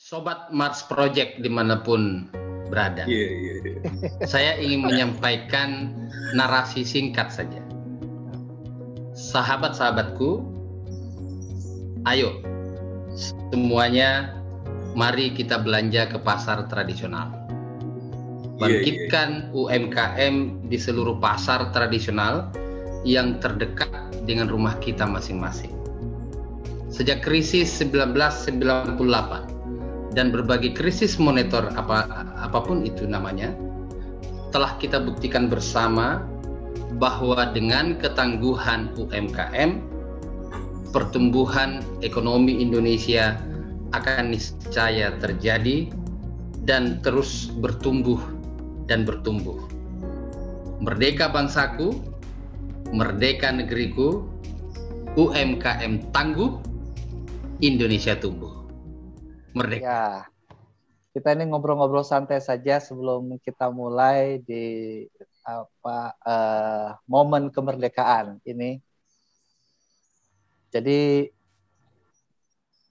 Sobat Mars Project dimanapun berada, saya ingin menyampaikan narasi singkat saja. Sahabat-sahabatku, ayo semuanya, mari kita belanja ke pasar tradisional. Bangkitkan UMKM di seluruh pasar tradisional yang terdekat dengan rumah kita masing-masing. Sejak krisis 1998 dan berbagai krisis moneter apapun itu namanya, telah kita buktikan bersama bahwa dengan ketangguhan UMKM, pertumbuhan ekonomi Indonesia akan niscaya terjadi dan terus bertumbuh dan bertumbuh. Merdeka bangsaku, merdeka negeriku, UMKM tangguh, Indonesia tumbuh. Merdeka. Ya, kita ini ngobrol-ngobrol santai saja sebelum kita mulai di momen kemerdekaan ini. Jadi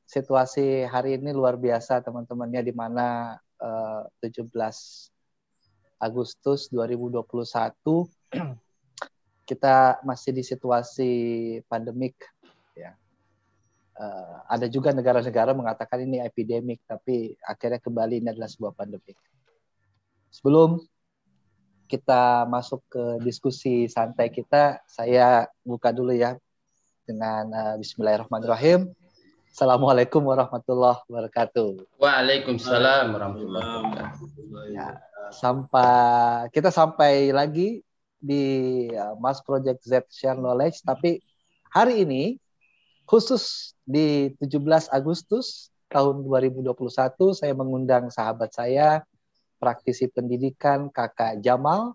situasi hari ini luar biasa teman-temannya, di mana 17 Agustus 2021 kita masih di situasi pandemik, ya. Ada juga negara-negara mengatakan ini epidemik, tapi akhirnya kembali ini adalah sebuah pandemik. Sebelum kita masuk ke diskusi santai kita, saya buka dulu ya dengan Bismillahirrahmanirrahim. Assalamualaikum warahmatullahi wabarakatuh. Waalaikumsalam warahmatullahi wabarakatuh. Ya, sampai lagi di Mars Project Z Share Knowledge, tapi hari ini khusus di 17 Agustus tahun 2021 saya mengundang sahabat saya, praktisi pendidikan Kakak Jamal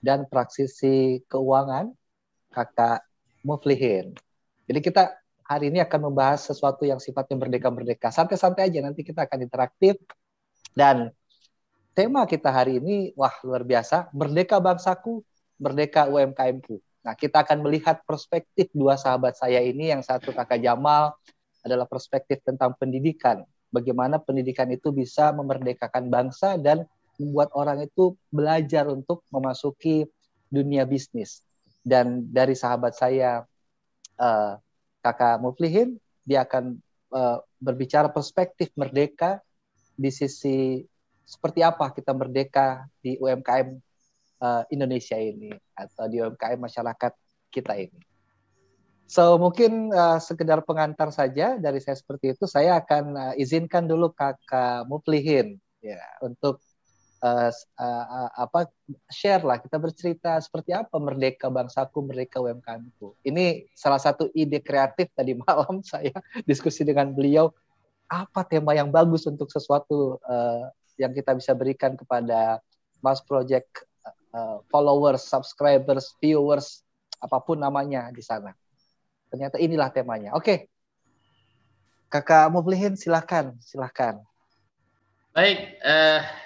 dan praktisi keuangan Kakak Muflihin. Jadi kita hari ini akan membahas sesuatu yang sifatnya merdeka-merdeka. Santai-santai aja, nanti kita akan interaktif. Dan tema kita hari ini, wah luar biasa, merdeka bangsaku, merdeka UMKMku. Nah, kita akan melihat perspektif dua sahabat saya ini. Yang satu Kakak Jamal adalah perspektif tentang pendidikan. Bagaimana pendidikan itu bisa memerdekakan bangsa dan membuat orang itu belajar untuk memasuki dunia bisnis. Dan dari sahabat saya, Kakak Muflihin, dia akan berbicara perspektif merdeka di sisi seperti apa kita merdeka di UMKM Indonesia ini, atau di UMKM masyarakat kita ini. So mungkin sekedar pengantar saja dari saya seperti itu. Saya akan izinkan dulu Kakak Muflihin ya untuk share lah, kita bercerita seperti apa merdeka bangsaku, merdeka UMKMku. Ini salah satu ide kreatif tadi malam saya diskusi dengan beliau, apa tema yang bagus untuk sesuatu yang kita bisa berikan kepada Mars Project followers, subscribers, viewers, apapun namanya di sana. Ternyata inilah temanya. Oke. Kakak Muflihin, silakan. Baik,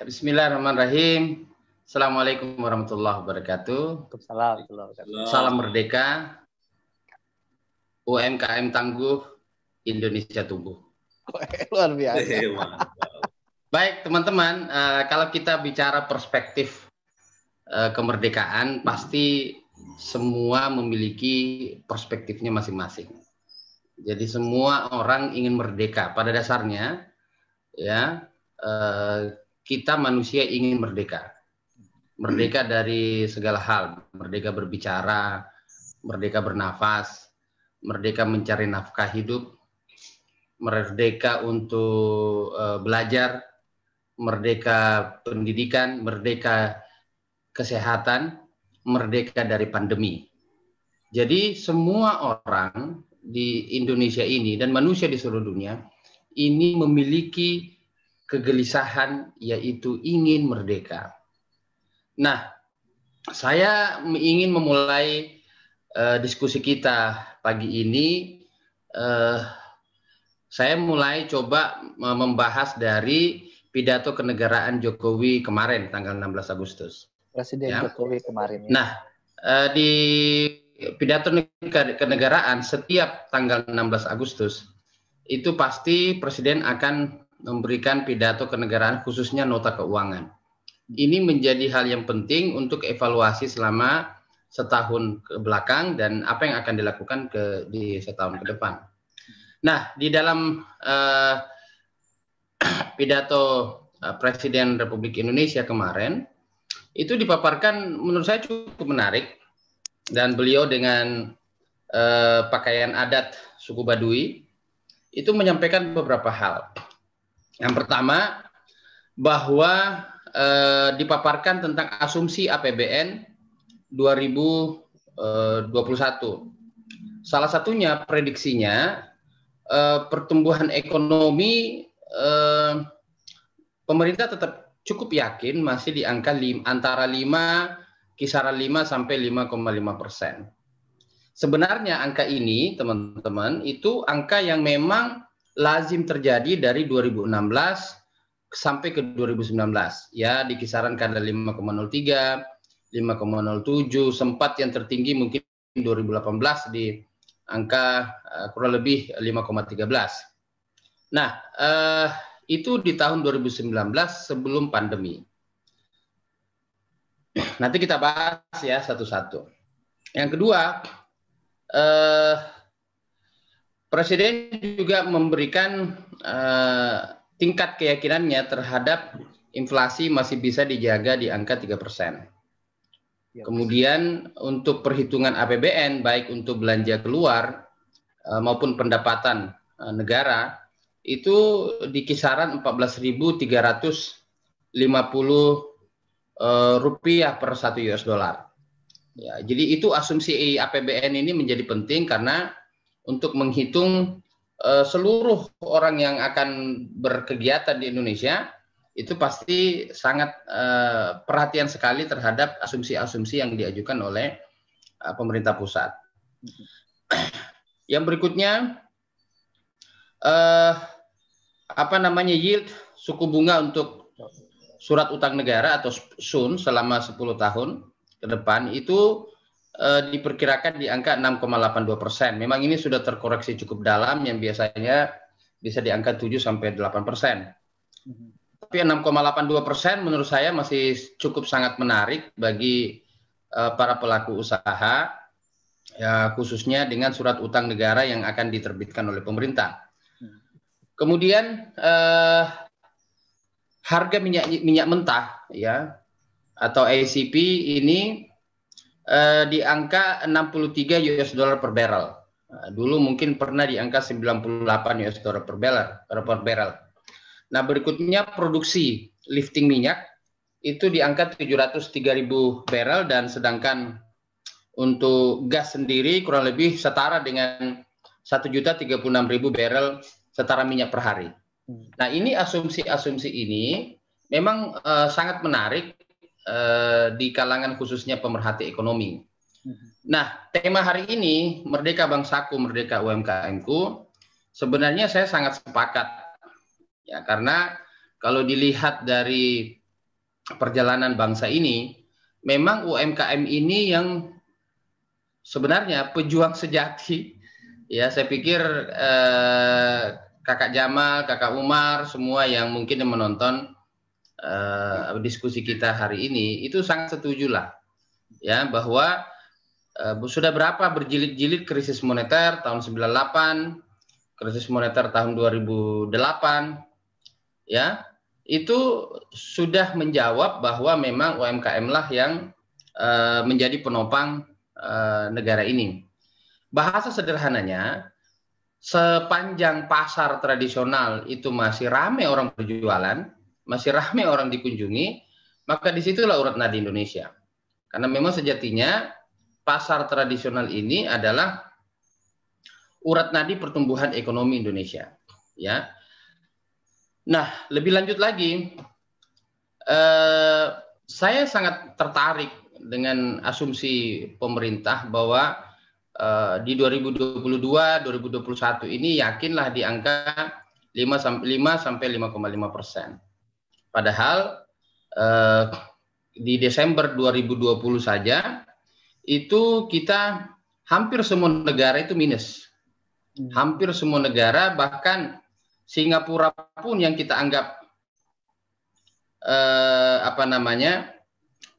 Bismillahirrahmanirrahim. Assalamualaikum warahmatullahi wabarakatuh. Salam merdeka, UMKM tangguh, Indonesia tumbuh. Luar biasa. Baik teman-teman, kalau kita bicara perspektif kemerdekaan, pasti semua memiliki perspektifnya masing-masing. Jadi semua orang ingin merdeka. Pada dasarnya, ya, kita manusia ingin merdeka. Merdeka dari segala hal. Merdeka berbicara, merdeka bernafas, merdeka mencari nafkah hidup, merdeka untuk belajar, merdeka pendidikan, merdeka kesehatan, merdeka dari pandemi. Jadi semua orang di Indonesia ini dan manusia di seluruh dunia ini memiliki kegelisahan, yaitu ingin merdeka. Nah, saya ingin memulai diskusi kita pagi ini. Saya mulai coba membahas dari pidato kenegaraan Jokowi kemarin tanggal 16 Agustus. Presiden Jokowi kemarin. Nah, di pidato kenegaraan setiap tanggal 16 Agustus itu pasti Presiden akan memberikan pidato kenegaraan khususnya nota keuangan. Ini menjadi hal yang penting untuk evaluasi selama setahun ke belakang dan apa yang akan dilakukan di setahun ke depan. Nah, di dalam pidato Presiden Republik Indonesia kemarin, itu dipaparkan menurut saya cukup menarik, dan beliau dengan pakaian adat suku Baduy itu menyampaikan beberapa hal. Yang pertama, bahwa dipaparkan tentang asumsi APBN 2021. Salah satunya prediksinya pertumbuhan ekonomi pemerintah tetap cukup yakin masih di angka antara 5, kisaran 5 sampai 5,5%. Sebenarnya angka ini, teman-teman, itu angka yang memang lazim terjadi dari 2016 sampai ke 2019. Ya, di kisaran kadar 5,03, 5,07, sempat yang tertinggi mungkin 2018 di angka kurang lebih 5,13. Nah, itu di tahun 2019 sebelum pandemi. Nanti kita bahas ya satu-satu. Yang kedua, Presiden juga memberikan tingkat keyakinannya terhadap inflasi masih bisa dijaga di angka 3%. Kemudian untuk perhitungan APBN, baik untuk belanja keluar maupun pendapatan negara, itu di kisaran 14.350 rupiah per 1 US dollar. Ya, jadi itu asumsi APBN ini menjadi penting karena untuk menghitung seluruh orang yang akan berkegiatan di Indonesia itu pasti sangat perhatian sekali terhadap asumsi-asumsi yang diajukan oleh pemerintah pusat. Yang berikutnya yield suku bunga untuk surat utang negara atau SUN selama 10 tahun ke depan itu diperkirakan di angka 6,82%. Memang ini sudah terkoreksi cukup dalam, yang biasanya bisa di angka 7-8%. Tapi 6,82% menurut saya masih cukup sangat menarik bagi para pelaku usaha, ya, khususnya dengan surat utang negara yang akan diterbitkan oleh pemerintah. Kemudian harga minyak mentah, ya, atau ACP ini di angka 63 US dollar per barrel. Dulu mungkin pernah di angka 98 US dollar per barrel. Nah, berikutnya produksi lifting minyak itu di angka 703.000 barrel, dan sedangkan untuk gas sendiri kurang lebih setara dengan 1.036.000 barrel setara minyak per hari. Nah, ini asumsi-asumsi ini memang sangat menarik di kalangan khususnya pemerhati ekonomi. Nah, tema hari ini Merdeka Bangsaku, Merdeka UMKM-ku, sebenarnya saya sangat sepakat. Ya, karena kalau dilihat dari perjalanan bangsa ini, memang UMKM ini yang sebenarnya pejuang sejati. Ya, saya pikir Kakak Jamal, Kakak Umar, semua yang mungkin menonton diskusi kita hari ini itu sangat setuju lah, ya, bahwa sudah berapa berjilid-jilid krisis moneter tahun 98, krisis moneter tahun 2008, ya, itu sudah menjawab bahwa memang UMKM lah yang menjadi penopang negara ini. Bahasa sederhananya, sepanjang pasar tradisional itu masih ramai orang berjualan, masih ramai orang dikunjungi, maka disitulah urat nadi Indonesia. Karena memang sejatinya pasar tradisional ini adalah urat nadi pertumbuhan ekonomi Indonesia. Ya. Nah, lebih lanjut lagi, saya sangat tertarik dengan asumsi pemerintah bahwa di 2022-2021 ini yakinlah di angka 5-5,5%. Padahal di Desember 2020 saja itu kita hampir semua negara itu minus. Hampir semua negara, bahkan Singapura pun yang kita anggap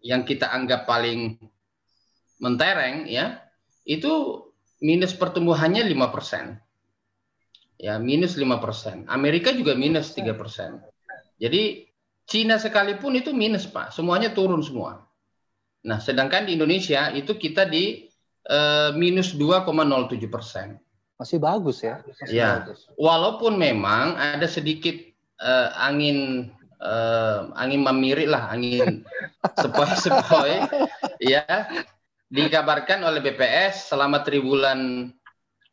yang kita anggap paling mentereng, ya, itu minus pertumbuhannya 5%. Ya, minus 5%. Amerika juga minus 3%. Jadi Cina sekalipun itu minus, Pak. Semuanya turun semua. Nah, sedangkan di Indonesia itu kita di minus 2,07%. Masih bagus ya. Masih ya, bagus. Walaupun memang ada sedikit angin memirik lah, angin sepoi-sepoi, ya, dikabarkan oleh BPS selama triwulan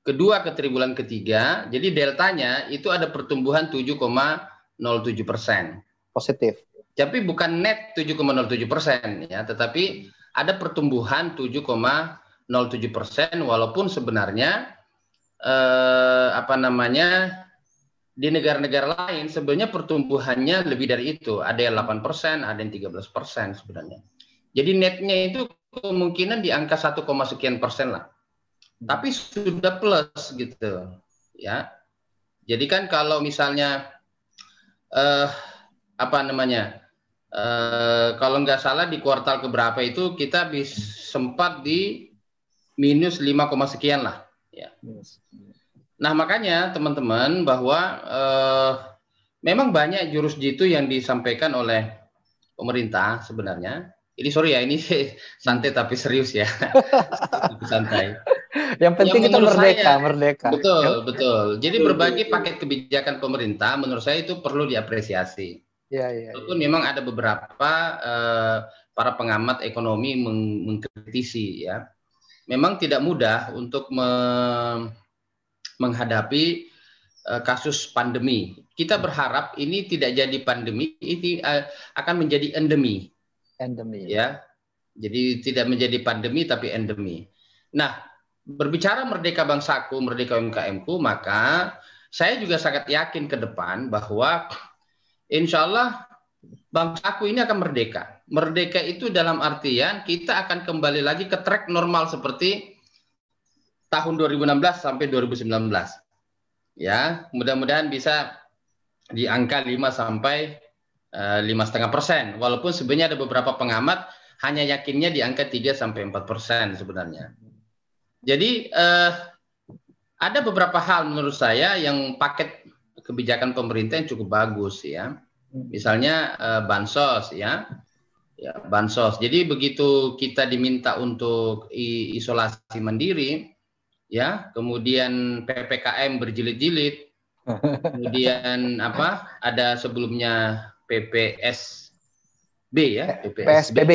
kedua ke triwulan ketiga, jadi deltanya itu ada pertumbuhan 7,07%. Positif. Tapi bukan net 7,07%, ya, tetapi ada pertumbuhan 7,07%, walaupun sebenarnya di negara-negara lain sebenarnya pertumbuhannya lebih dari itu. Ada yang 8%, ada yang 13% sebenarnya. Jadi netnya itu kemungkinan di angka 1, sekian persen lah. Tapi sudah plus gitu, ya. Jadi kan kalau misalnya kalau nggak salah di kuartal keberapa itu kita sempat di minus 5, sekian lah, ya. Nah, makanya teman-teman bahwa memang banyak jurus jitu yang disampaikan oleh pemerintah sebenarnya. Ini sorry ya, ini santai tapi serius ya. Santai. Yang penting kita merdeka. Betul, betul. Jadi berbagai paket kebijakan pemerintah menurut saya itu perlu diapresiasi. Walaupun memang ada beberapa para pengamat ekonomi mengkritisi, ya. Memang tidak mudah untuk menghadapi kasus pandemi. Kita berharap ini tidak jadi pandemi, ini akan menjadi endemi. Ya. Jadi tidak menjadi pandemi tapi endemi. Nah, berbicara merdeka bangsaku, merdeka UMKM-ku, maka saya juga sangat yakin ke depan bahwa insya Allah bangsaku ini akan merdeka. Merdeka itu dalam artian kita akan kembali lagi ke track normal seperti tahun 2016 sampai 2019. Ya, mudah-mudahan bisa di angka 5 sampai 5,5%. Walaupun sebenarnya ada beberapa pengamat hanya yakinnya di angka 3 sampai 4% sebenarnya. Jadi ada beberapa hal menurut saya yang paket kebijakan pemerintah yang cukup bagus, ya. Misalnya bansos, ya. Ya, bansos. Jadi begitu kita diminta untuk isolasi mandiri, ya, kemudian PPKM berjilid-jilid, kemudian ada sebelumnya PSBB, ya, PSBB,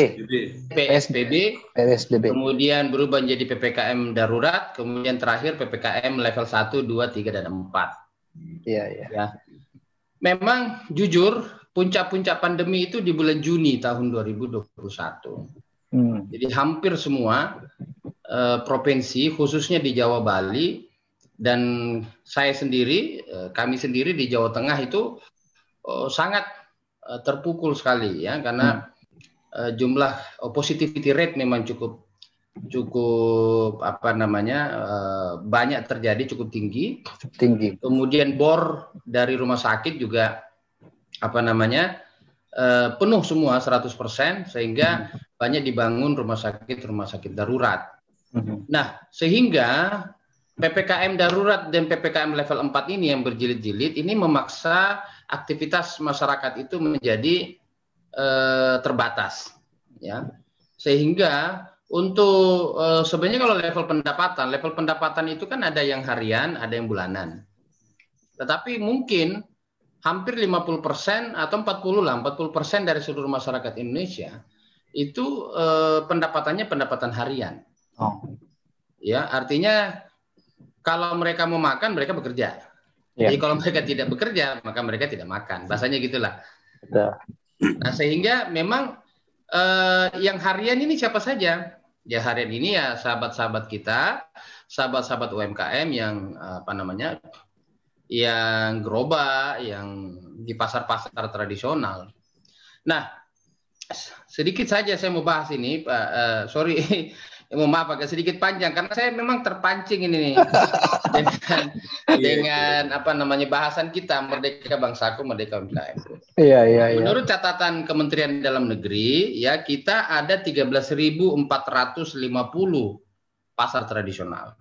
kemudian berubah menjadi PPKM darurat, kemudian terakhir PPKM level 1, 2, 3, dan 4. Ya. Memang jujur puncak-puncak pandemi itu di bulan Juni tahun 2021. Jadi hampir semua provinsi, khususnya di Jawa Bali, dan kami sendiri di Jawa Tengah itu sangat terpukul sekali, ya, karena jumlah positivity rate memang cukup banyak terjadi, cukup tinggi. Kemudian bor dari rumah sakit juga penuh semua 100%, sehingga banyak dibangun rumah sakit darurat. Nah, sehingga PPKM darurat dan PPKM level 4 ini yang berjilid-jilid ini memaksa aktivitas masyarakat itu menjadi terbatas, ya. Sehingga untuk sebenarnya kalau level pendapatan itu kan ada yang harian, ada yang bulanan. Tetapi mungkin hampir 50% atau 40% dari seluruh masyarakat Indonesia itu pendapatannya pendapatan harian. Ya, artinya kalau mereka mau makan, mereka bekerja. Jadi kalau mereka tidak bekerja, maka mereka tidak makan. Bahasanya gitulah. Nah, sehingga memang yang harian ini siapa saja? Ya, harian ini ya sahabat-sahabat kita, sahabat-sahabat UMKM yang yang gerobak, yang di pasar-pasar tradisional. Nah, sedikit saja saya mau bahas ini, Pak. Sorry, Mohon maaf agak sedikit panjang karena saya memang terpancing ini nih dengan apa namanya bahasan kita Merdeka Bangsaku, Merdeka UMKM. Iya. Menurut catatan Kementerian Dalam Negeri, ya kita ada 13.450 pasar tradisional.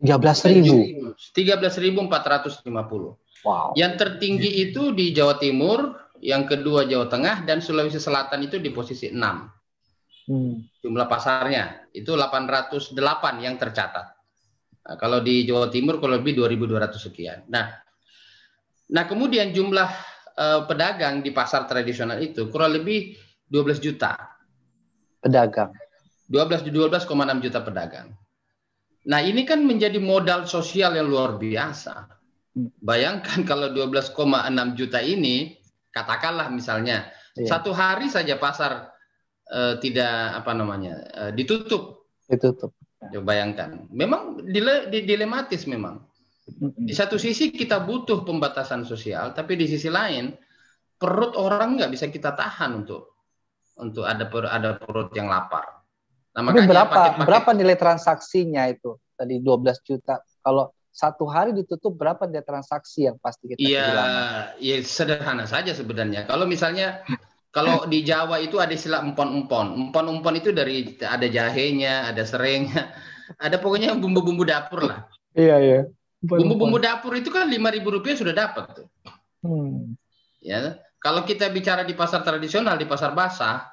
13.000. 13.450. Wow. Yang tertinggi itu di Jawa Timur, yang kedua Jawa Tengah, dan Sulawesi Selatan itu di posisi 6. Jumlah pasarnya itu 808 yang tercatat. Nah, kalau di Jawa Timur kurang lebih 2.200 sekian. Nah kemudian jumlah pedagang di pasar tradisional itu kurang lebih 12 juta. Pedagang. 12,6 juta pedagang. Nah ini kan menjadi modal sosial yang luar biasa. Bayangkan kalau 12,6 juta ini, katakanlah misalnya satu hari saja pasar tidak apa namanya ditutup. Coba bayangkan, memang dilematis memang. Di satu sisi kita butuh pembatasan sosial, tapi di sisi lain perut orang nggak bisa kita tahan untuk ada perut yang lapar. Nah, tapi berapa nilai transaksinya itu tadi 12 juta? Kalau satu hari ditutup berapa nilai transaksi yang pasti kita kehilangan? Iya sederhana saja sebenarnya. Kalau misalnya kalau di Jawa itu ada istilah empon-empon. Empon-empon itu dari ada jahenya, ada serainya, ada pokoknya bumbu-bumbu dapur lah. Iya. Bumbu-bumbu dapur itu kan Rp5.000 sudah dapat tuh. Ya, kalau kita bicara di pasar tradisional, di pasar basah,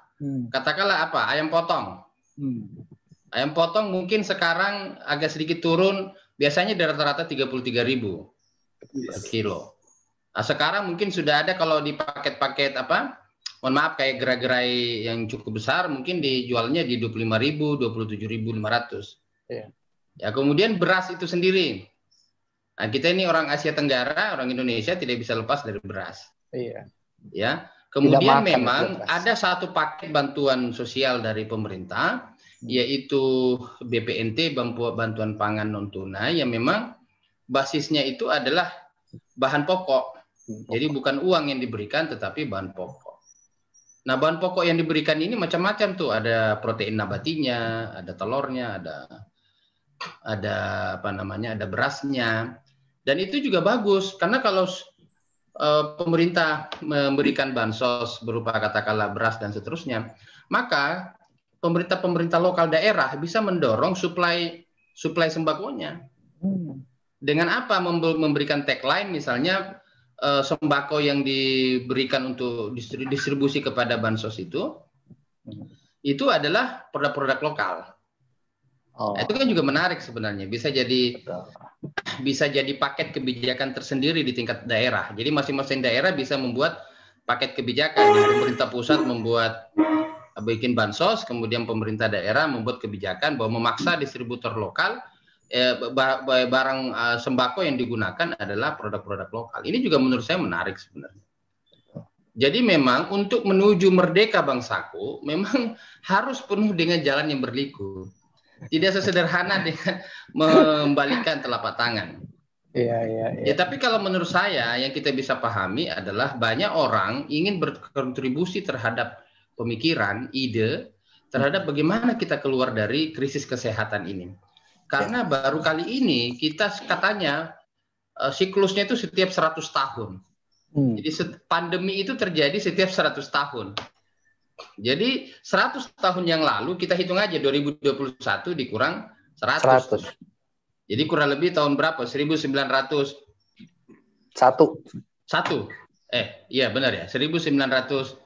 katakanlah apa? Ayam potong. Ayam potong mungkin sekarang agak sedikit turun, biasanya di rata-rata 33.000 per kilo. Nah, sekarang mungkin sudah ada kalau di paket-paket apa? Mohon maaf kayak gerai-gerai yang cukup besar mungkin dijualnya di 25.000, 27.500. Ya, kemudian beras itu sendiri. Nah, kita ini orang Asia Tenggara, orang Indonesia tidak bisa lepas dari beras. Ya. Kemudian memang ada satu paket bantuan sosial dari pemerintah, yaitu BPNT, bantuan pangan non tunai, yang memang basisnya itu adalah bahan pokok. Jadi bukan uang yang diberikan, tetapi bahan pokok. Nah, bahan pokok yang diberikan ini macam-macam tuh, ada protein nabatinya, ada telurnya, ada apa namanya, ada berasnya, dan itu juga bagus karena kalau pemerintah memberikan bansos berupa katakanlah beras dan seterusnya, maka pemerintah lokal daerah bisa mendorong suplai sembakonya. Dengan apa? Memberikan tagline misalnya sembako yang diberikan untuk distribusi kepada bansos itu adalah produk-produk lokal. Nah, itu kan juga menarik sebenarnya, bisa jadi paket kebijakan tersendiri di tingkat daerah. Jadi masing-masing daerah bisa membuat paket kebijakan. Jadi pemerintah pusat bikin bansos, kemudian pemerintah daerah membuat kebijakan bahwa memaksa distributor lokal barang sembako yang digunakan adalah produk-produk lokal. Ini juga menurut saya menarik sebenarnya. Jadi memang untuk menuju merdeka bangsaku memang harus penuh dengan jalan yang berliku. Tidak sesederhana dengan membalikkan telapak tangan. Ya, tapi kalau menurut saya yang kita bisa pahami adalah banyak orang ingin berkontribusi terhadap pemikiran, ide, terhadap bagaimana kita keluar dari krisis kesehatan ini. Karena baru kali ini kita katanya siklusnya itu setiap 100 tahun. Jadi pandemi itu terjadi setiap 100 tahun. Jadi 100 tahun yang lalu kita hitung aja 2021 dikurang 100. Jadi kurang lebih tahun berapa? 1901. Iya benar ya, 1901.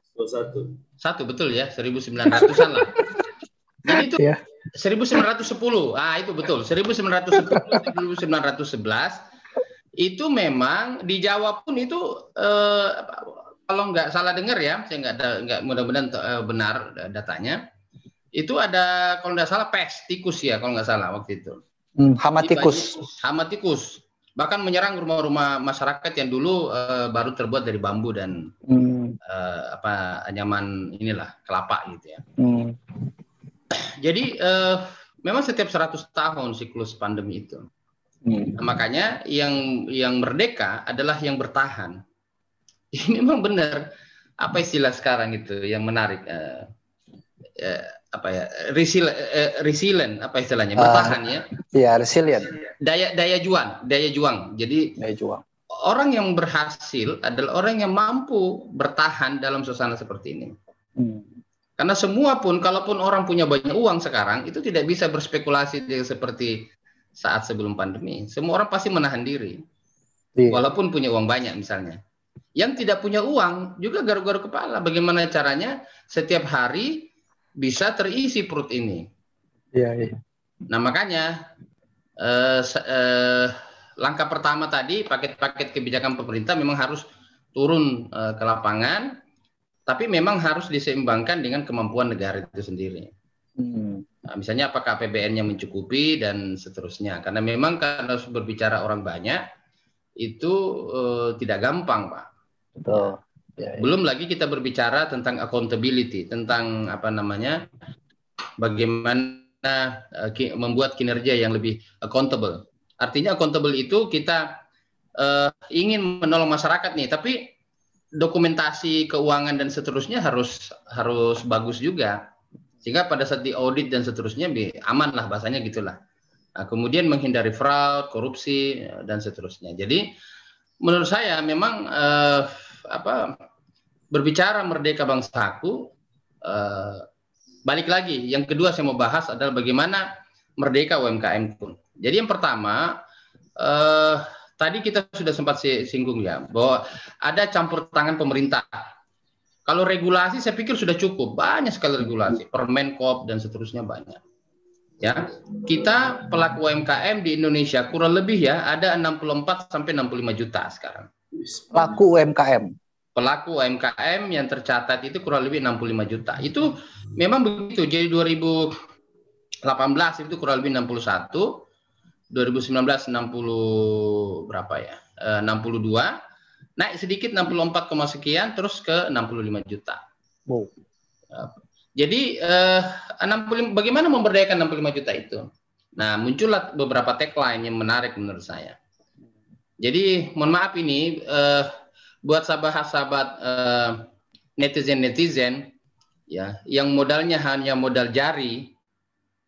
Betul ya, 1900-an lah. Jadi itu 1910. Itu betul. 1910 1911 itu memang di Jawa pun itu kalau nggak salah dengar ya, saya nggak mudah-mudahan benar datanya. Itu ada kalau nggak salah pes tikus ya kalau nggak salah waktu itu. Hama tikus. Bahkan menyerang rumah-rumah masyarakat yang dulu baru terbuat dari bambu dan anyaman inilah kelapa gitu ya. Jadi memang setiap 100 tahun siklus pandemi itu. Nah, makanya yang merdeka adalah yang bertahan. Ini memang benar apa istilah sekarang itu yang menarik. apa ya, resilient apa istilahnya, bertahan ya. Iya, resilient. Daya juang. Jadi Daya juang. orang yang berhasil adalah orang yang mampu bertahan dalam suasana seperti ini. Karena semua pun, kalaupun orang punya banyak uang sekarang, itu tidak bisa berspekulasi seperti saat sebelum pandemi. Semua orang pasti menahan diri, walaupun punya uang banyak misalnya. Yang tidak punya uang juga garuk-garuk kepala. Bagaimana caranya setiap hari bisa terisi perut ini? Iya. Nah makanya langkah pertama tadi, paket-paket kebijakan pemerintah memang harus turun ke lapangan. Tapi memang harus diseimbangkan dengan kemampuan negara itu sendiri. Nah, misalnya apakah APBN-nya mencukupi dan seterusnya. Karena memang karena berbicara orang banyak itu tidak gampang, Pak. Betul. Ya. Belum lagi kita berbicara tentang accountability, tentang apa namanya, bagaimana membuat kinerja yang lebih accountable. Artinya accountable itu kita ingin menolong masyarakat nih, tapi dokumentasi keuangan dan seterusnya harus bagus juga, sehingga pada saat diaudit dan seterusnya aman lah, bahasanya gitulah. Nah, kemudian menghindari fraud, korupsi dan seterusnya. Jadi menurut saya memang berbicara merdeka bangsaku, balik lagi yang kedua saya mau bahas adalah bagaimana merdeka UMKM pun. Jadi yang pertama, tadi kita sudah sempat singgung ya, bahwa ada campur tangan pemerintah. Kalau regulasi saya pikir sudah cukup, banyak sekali regulasi, Permenkop dan seterusnya banyak. Ya, kita pelaku UMKM di Indonesia kurang lebih ya ada 64 sampai 65 juta sekarang. Pelaku UMKM. Pelaku UMKM yang tercatat itu kurang lebih 65 juta. Itu memang begitu. Jadi 2018 itu kurang lebih 61. 2019 60 berapa ya? 62, naik sedikit 64, sekian terus ke 65 juta. Wow. Jadi 65, bagaimana memberdayakan 65 juta itu? Nah, muncullah beberapa tagline yang menarik menurut saya. Jadi, mohon maaf ini buat sahabat-sahabat netizen ya, yang modalnya hanya modal jari,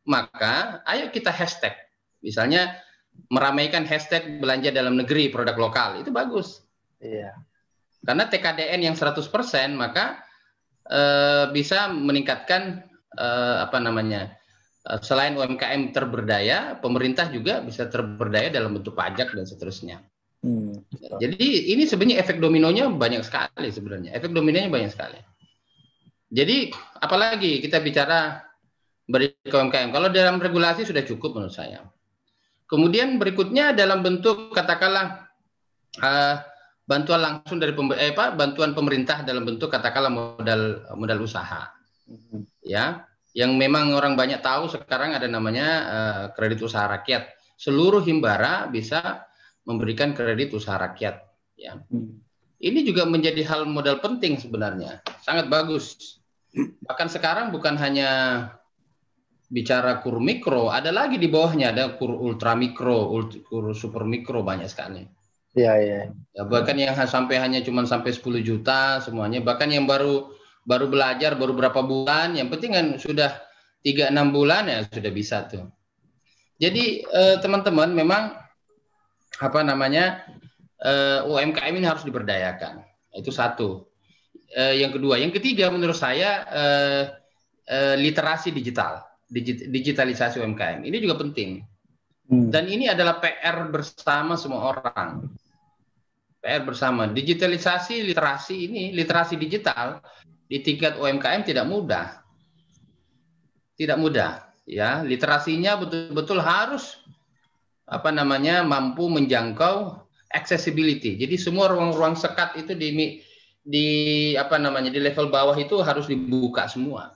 maka ayo kita hashtag. Misalnya meramaikan hashtag belanja dalam negeri produk lokal, itu bagus. Iya. Karena TKDN yang 100%, maka bisa meningkatkan selain UMKM terberdaya, pemerintah juga bisa terberdaya dalam bentuk pajak dan seterusnya. Jadi ini sebenarnya efek dominonya banyak sekali sebenarnya. Efek dominonya banyak sekali. Jadi apalagi kita bicara merdeka UMKM. Kalau dalam regulasi sudah cukup menurut saya. Kemudian berikutnya dalam bentuk katakanlah bantuan langsung dari bantuan pemerintah dalam bentuk katakanlah modal usaha. Ya, yang memang orang banyak tahu sekarang ada namanya kredit usaha rakyat. Seluruh himbara bisa memberikan kredit usaha rakyat, ya. Ini juga menjadi hal modal penting sebenarnya. Sangat bagus. Bahkan sekarang bukan hanya bicara kur mikro, ada lagi di bawahnya, ada kur ultra mikro, kur super mikro, banyak sekali. Iya. Ya, bahkan yang hanya cuma sampai 10 juta semuanya, bahkan yang baru belajar baru berapa bulan, yang penting kan sudah 3-6 bulan ya sudah bisa tuh. Jadi teman-teman memang UMKM ini harus diberdayakan. Itu satu. Yang kedua, yang ketiga menurut saya literasi digital. Digitalisasi UMKM ini juga penting, dan ini adalah PR bersama semua orang. PR bersama. Digitalisasi literasi digital di tingkat UMKM tidak mudah, ya. Literasinya betul-betul harus mampu menjangkau accessibility. Jadi semua ruang-ruang sekat itu di level bawah itu harus dibuka semua.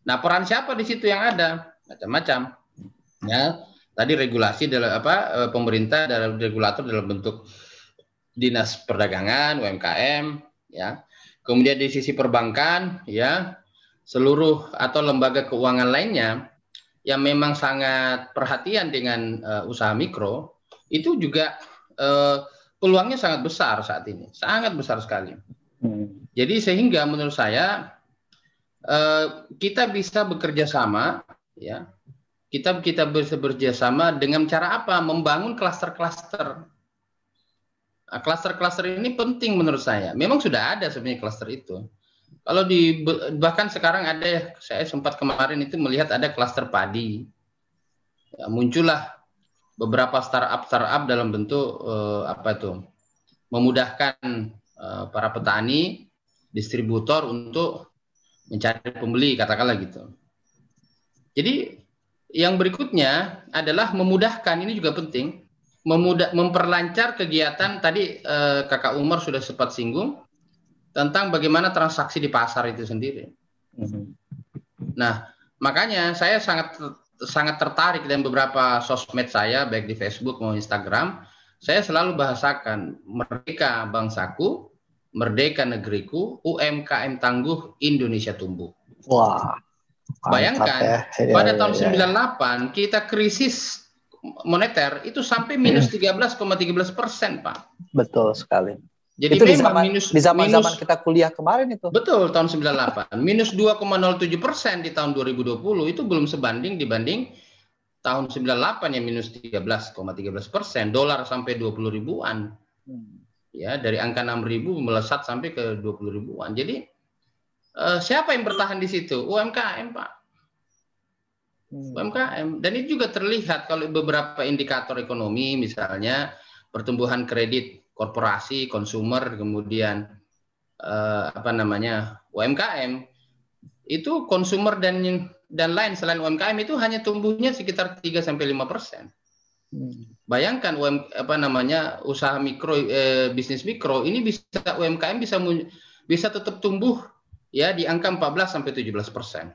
Nah, peran siapa di situ yang ada? Macam-macam. Ya, tadi regulasi dalam pemerintah dalam regulator dalam bentuk dinas perdagangan, UMKM, ya. Kemudian di sisi perbankan, ya, seluruh atau lembaga keuangan lainnya yang memang sangat perhatian dengan usaha mikro, itu juga peluangnya sangat besar saat ini, sangat besar sekali. Jadi sehingga menurut saya kita bisa bekerja sama, ya. Kita bisa bekerja sama dengan cara apa? Membangun klaster-klaster. Nah, klaster-klaster ini penting menurut saya. Memang sudah ada sebenarnya klaster itu. Kalau bahkan sekarang ada, saya sempat kemarin itu melihat ada klaster padi. Ya, muncullah beberapa startup dalam bentuk apa itu? Memudahkan para petani, distributor untuk mencari pembeli, katakanlah gitu. Jadi yang berikutnya adalah memudahkan, ini juga penting, memperlancar kegiatan. Tadi Kakak Umar sudah sempat singgung tentang bagaimana transaksi di pasar itu sendiri. Nah, makanya saya sangat tertarik dengan beberapa sosmed saya, baik di Facebook maupun Instagram. Saya selalu bahasakan merdeka bangsaku, merdeka negeriku, UMKM tangguh, Indonesia tumbuh. Wah. Bayangkan, pada tahun 98 kita krisis moneter itu sampai minus 13,13%, Pak. Betul sekali. Jadi itu memang di zaman kita kuliah kemarin itu. Betul, tahun 98. Minus 2,07% di tahun 2020 itu belum sebanding dibanding tahun 98 yang minus 13,13%. Dolar sampai 20 ribuan. Ya, dari angka 6 ribu melesat sampai ke 20 ribuan. Jadi siapa yang bertahan di situ? UMKM, Pak. UMKM. Dan itu juga terlihat kalau beberapa indikator ekonomi, misalnya pertumbuhan kredit korporasi, konsumer, kemudian UMKM, itu konsumer dan lain selain UMKM itu hanya tumbuhnya sekitar 3-5%. Bayangkan usaha mikro, bisnis mikro ini UMKM bisa tetap tumbuh ya di angka 14-17%.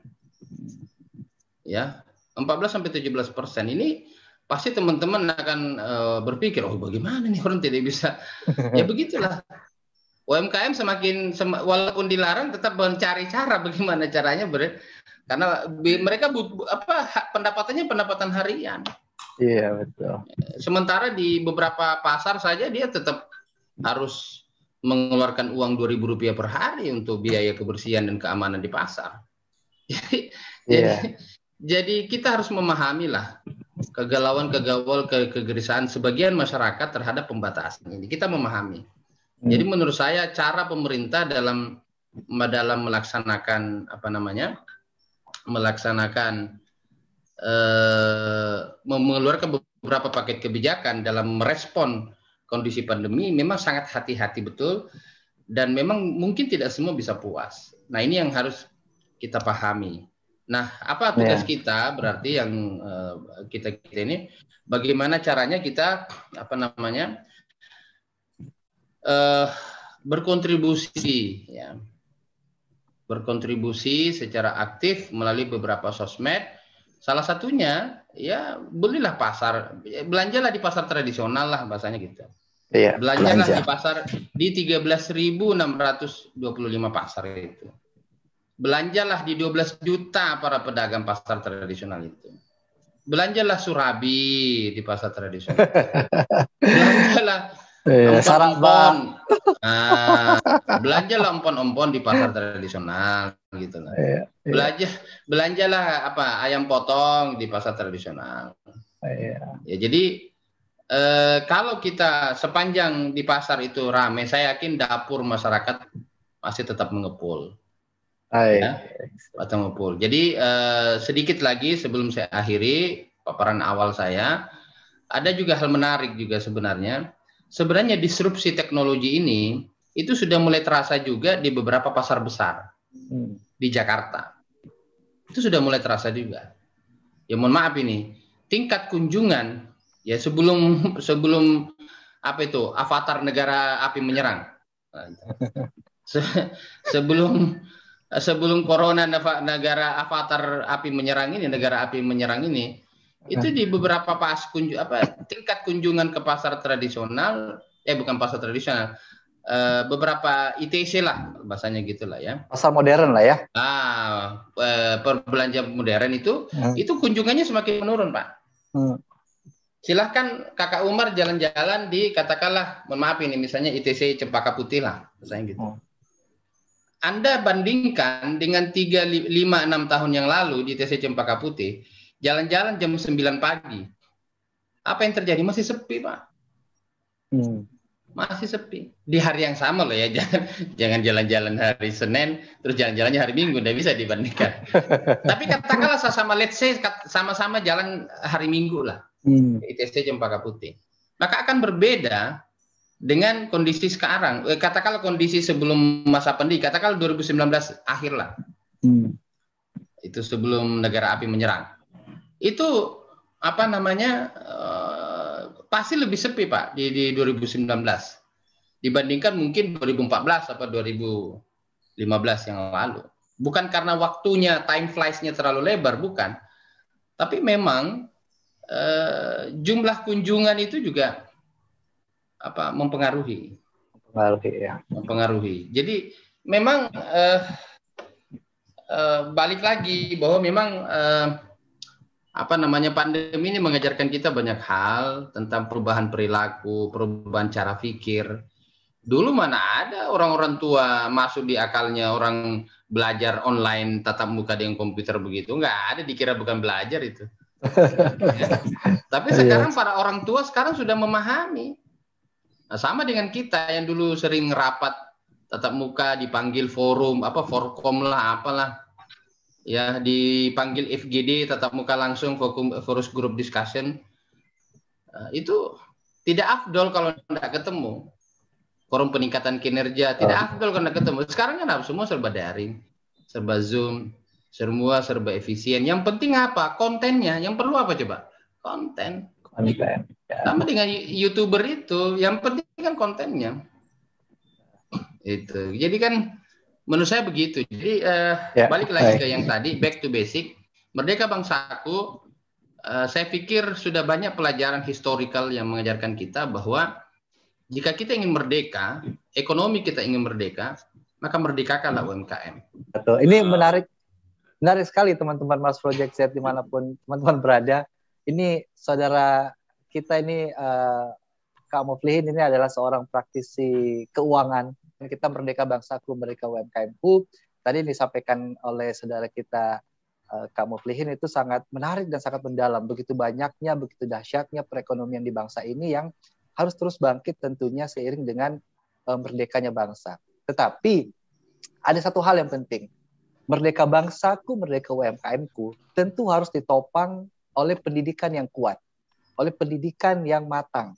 Ya, 14-17%. Ini pasti teman-teman akan berpikir, oh bagaimana nih orang tidak bisa? Ya begitulah. UMKM walaupun dilarang tetap mencari cara bagaimana caranya karena mereka pendapatannya pendapatan harian. Iya, betul. Sementara di beberapa pasar saja dia tetap harus mengeluarkan uang Rp2.000 per hari untuk biaya kebersihan dan keamanan di pasar. Jadi kita harus memahami lah kegelisahan sebagian masyarakat terhadap pembatasan ini. Kita memahami. Jadi menurut saya cara pemerintah dalam melaksanakan mengeluarkan beberapa paket kebijakan dalam merespon kondisi pandemi memang sangat hati-hati betul, dan memang mungkin tidak semua bisa puas. Nah, ini yang harus kita pahami. Nah, apa tugas kita berarti yang kita ini bagaimana caranya kita berkontribusi ya. Berkontribusi secara aktif melalui beberapa sosmed. Salah satunya ya belanjalah di pasar tradisional lah bahasanya gitu. Iya, Belanjalah di pasar di 13.625 pasar itu. Belanjalah di 12 juta para pedagang pasar tradisional itu. Belanjalah surabi di pasar tradisional. Belanjalah empon-empon. Belanjalah empon-empon di pasar tradisional gitu lah. Belanjalah ayam potong di pasar tradisional. Ya, jadi kalau kita sepanjang di pasar itu ramai, saya yakin dapur masyarakat masih tetap mengepul. Ya, atau ngepul. Jadi sedikit lagi sebelum saya akhiri paparan awal saya, ada juga hal menarik juga sebenarnya. Sebenarnya disrupsi teknologi ini itu sudah mulai terasa juga di beberapa pasar besar di Jakarta. Itu sudah mulai terasa juga. Ya mohon maaf ini, tingkat kunjungan ya sebelum avatar negara api menyerang. Sebelum corona negara avatar api menyerang ini itu di beberapa tingkat kunjungan ke pasar tradisional, bukan pasar tradisional, beberapa ITC lah bahasanya gitulah ya. Pasar modern lah ya. Perbelanja modern itu kunjungannya semakin menurun, Pak. Silahkan Kakak Umar jalan-jalan di katakanlah, mohon maaf ini misalnya ITC Cempaka Putih lah, misalnya gitu. Anda bandingkan dengan 3, 5, 6 tahun yang lalu di TC Cempaka Putih, jalan-jalan jam 9 pagi. Apa yang terjadi? Masih sepi, Pak. Masih sepi. Di hari yang sama loh ya, jangan jalan-jalan hari Senin, terus jalan-jalannya hari Minggu, tidak bisa dibandingkan. Tapi katakanlah sama, let's say, sama-sama jalan hari Minggu lah, ITC Cempaka Putih. Maka akan berbeda dengan kondisi sekarang. Katakanlah kondisi sebelum masa pandemi, katakanlah 2019 akhir lah. Itu sebelum negara api menyerang. Itu apa namanya, pasti lebih sepi Pak di 2019 dibandingkan mungkin 2014 atau 2015 yang lalu. Bukan karena waktunya, time flies-nya terlalu lebar, bukan. Tapi memang jumlah kunjungan itu juga mempengaruhi. Mempengaruhi. Jadi memang balik lagi bahwa memang pandemi ini mengajarkan kita banyak hal tentang perubahan perilaku, perubahan cara pikir. Dulu mana ada orang-orang tua masuk di akalnya orang belajar online tatap muka dengan komputer begitu. Nggak ada, dikira bukan belajar itu. Tapi sekarang para orang tua sekarang sudah memahami. Nah, sama dengan kita yang dulu sering rapat tatap muka, dipanggil forum, forkom lah, apalah. Ya, dipanggil FGD, tatap muka langsung, fokus group discussion. Itu tidak afdol kalau tidak ketemu. Forum peningkatan kinerja, tidak afdol kalau tidak ketemu. Sekarang kan semua serba daring, serba Zoom, semua serba efisien. Yang penting apa? Kontennya. Yang perlu apa coba? Konten. Sama dengan YouTuber itu, yang penting kan kontennya. Itu. Jadi kan menurut saya begitu. Jadi balik lagi ke yang tadi, back to basic. Merdeka Bangsaku, saya pikir sudah banyak pelajaran historical yang mengajarkan kita bahwa jika kita ingin merdeka, ekonomi kita ingin merdeka, maka merdekakanlah UMKM. Betul. Ini menarik sekali teman-teman Mas Project Z dimanapun teman-teman berada. Ini saudara kita ini Kak Muflihin ini adalah seorang praktisi keuangan. Kita Merdeka Bangsaku, Merdeka UMKM-ku. Tadi disampaikan oleh saudara kita Kak Muflihin itu sangat menarik dan sangat mendalam. Begitu banyaknya, begitu dahsyatnya perekonomian di bangsa ini yang harus terus bangkit tentunya seiring dengan merdekanya bangsa. Tetapi ada satu hal yang penting. Merdeka Bangsaku, Merdeka UMKM-ku tentu harus ditopang oleh pendidikan yang kuat, oleh pendidikan yang matang.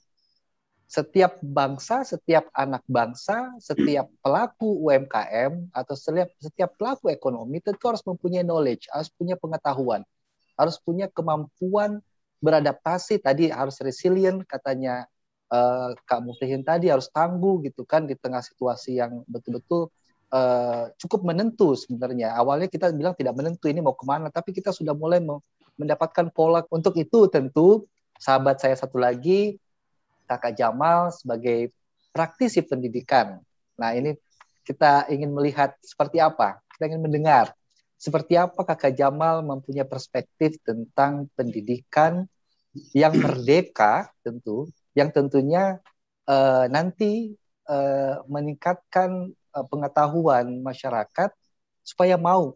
Setiap bangsa, setiap anak bangsa, setiap pelaku UMKM atau setiap pelaku ekonomi tentu harus mempunyai knowledge, harus punya pengetahuan, harus punya kemampuan beradaptasi. Tadi harus resilient katanya Kak Muflihin tadi, harus tangguh gitu kan di tengah situasi yang betul-betul cukup menentu sebenarnya. Awalnya kita bilang tidak menentu ini mau kemana, tapi kita sudah mulai mendapatkan pola. Untuk itu tentu sahabat saya satu lagi, Kakak Jamal sebagai praktisi pendidikan. Nah, ini kita ingin melihat seperti apa, kita ingin mendengar seperti apa Kakak Jamal mempunyai perspektif tentang pendidikan yang merdeka tentu, yang tentunya nanti meningkatkan pengetahuan masyarakat supaya mau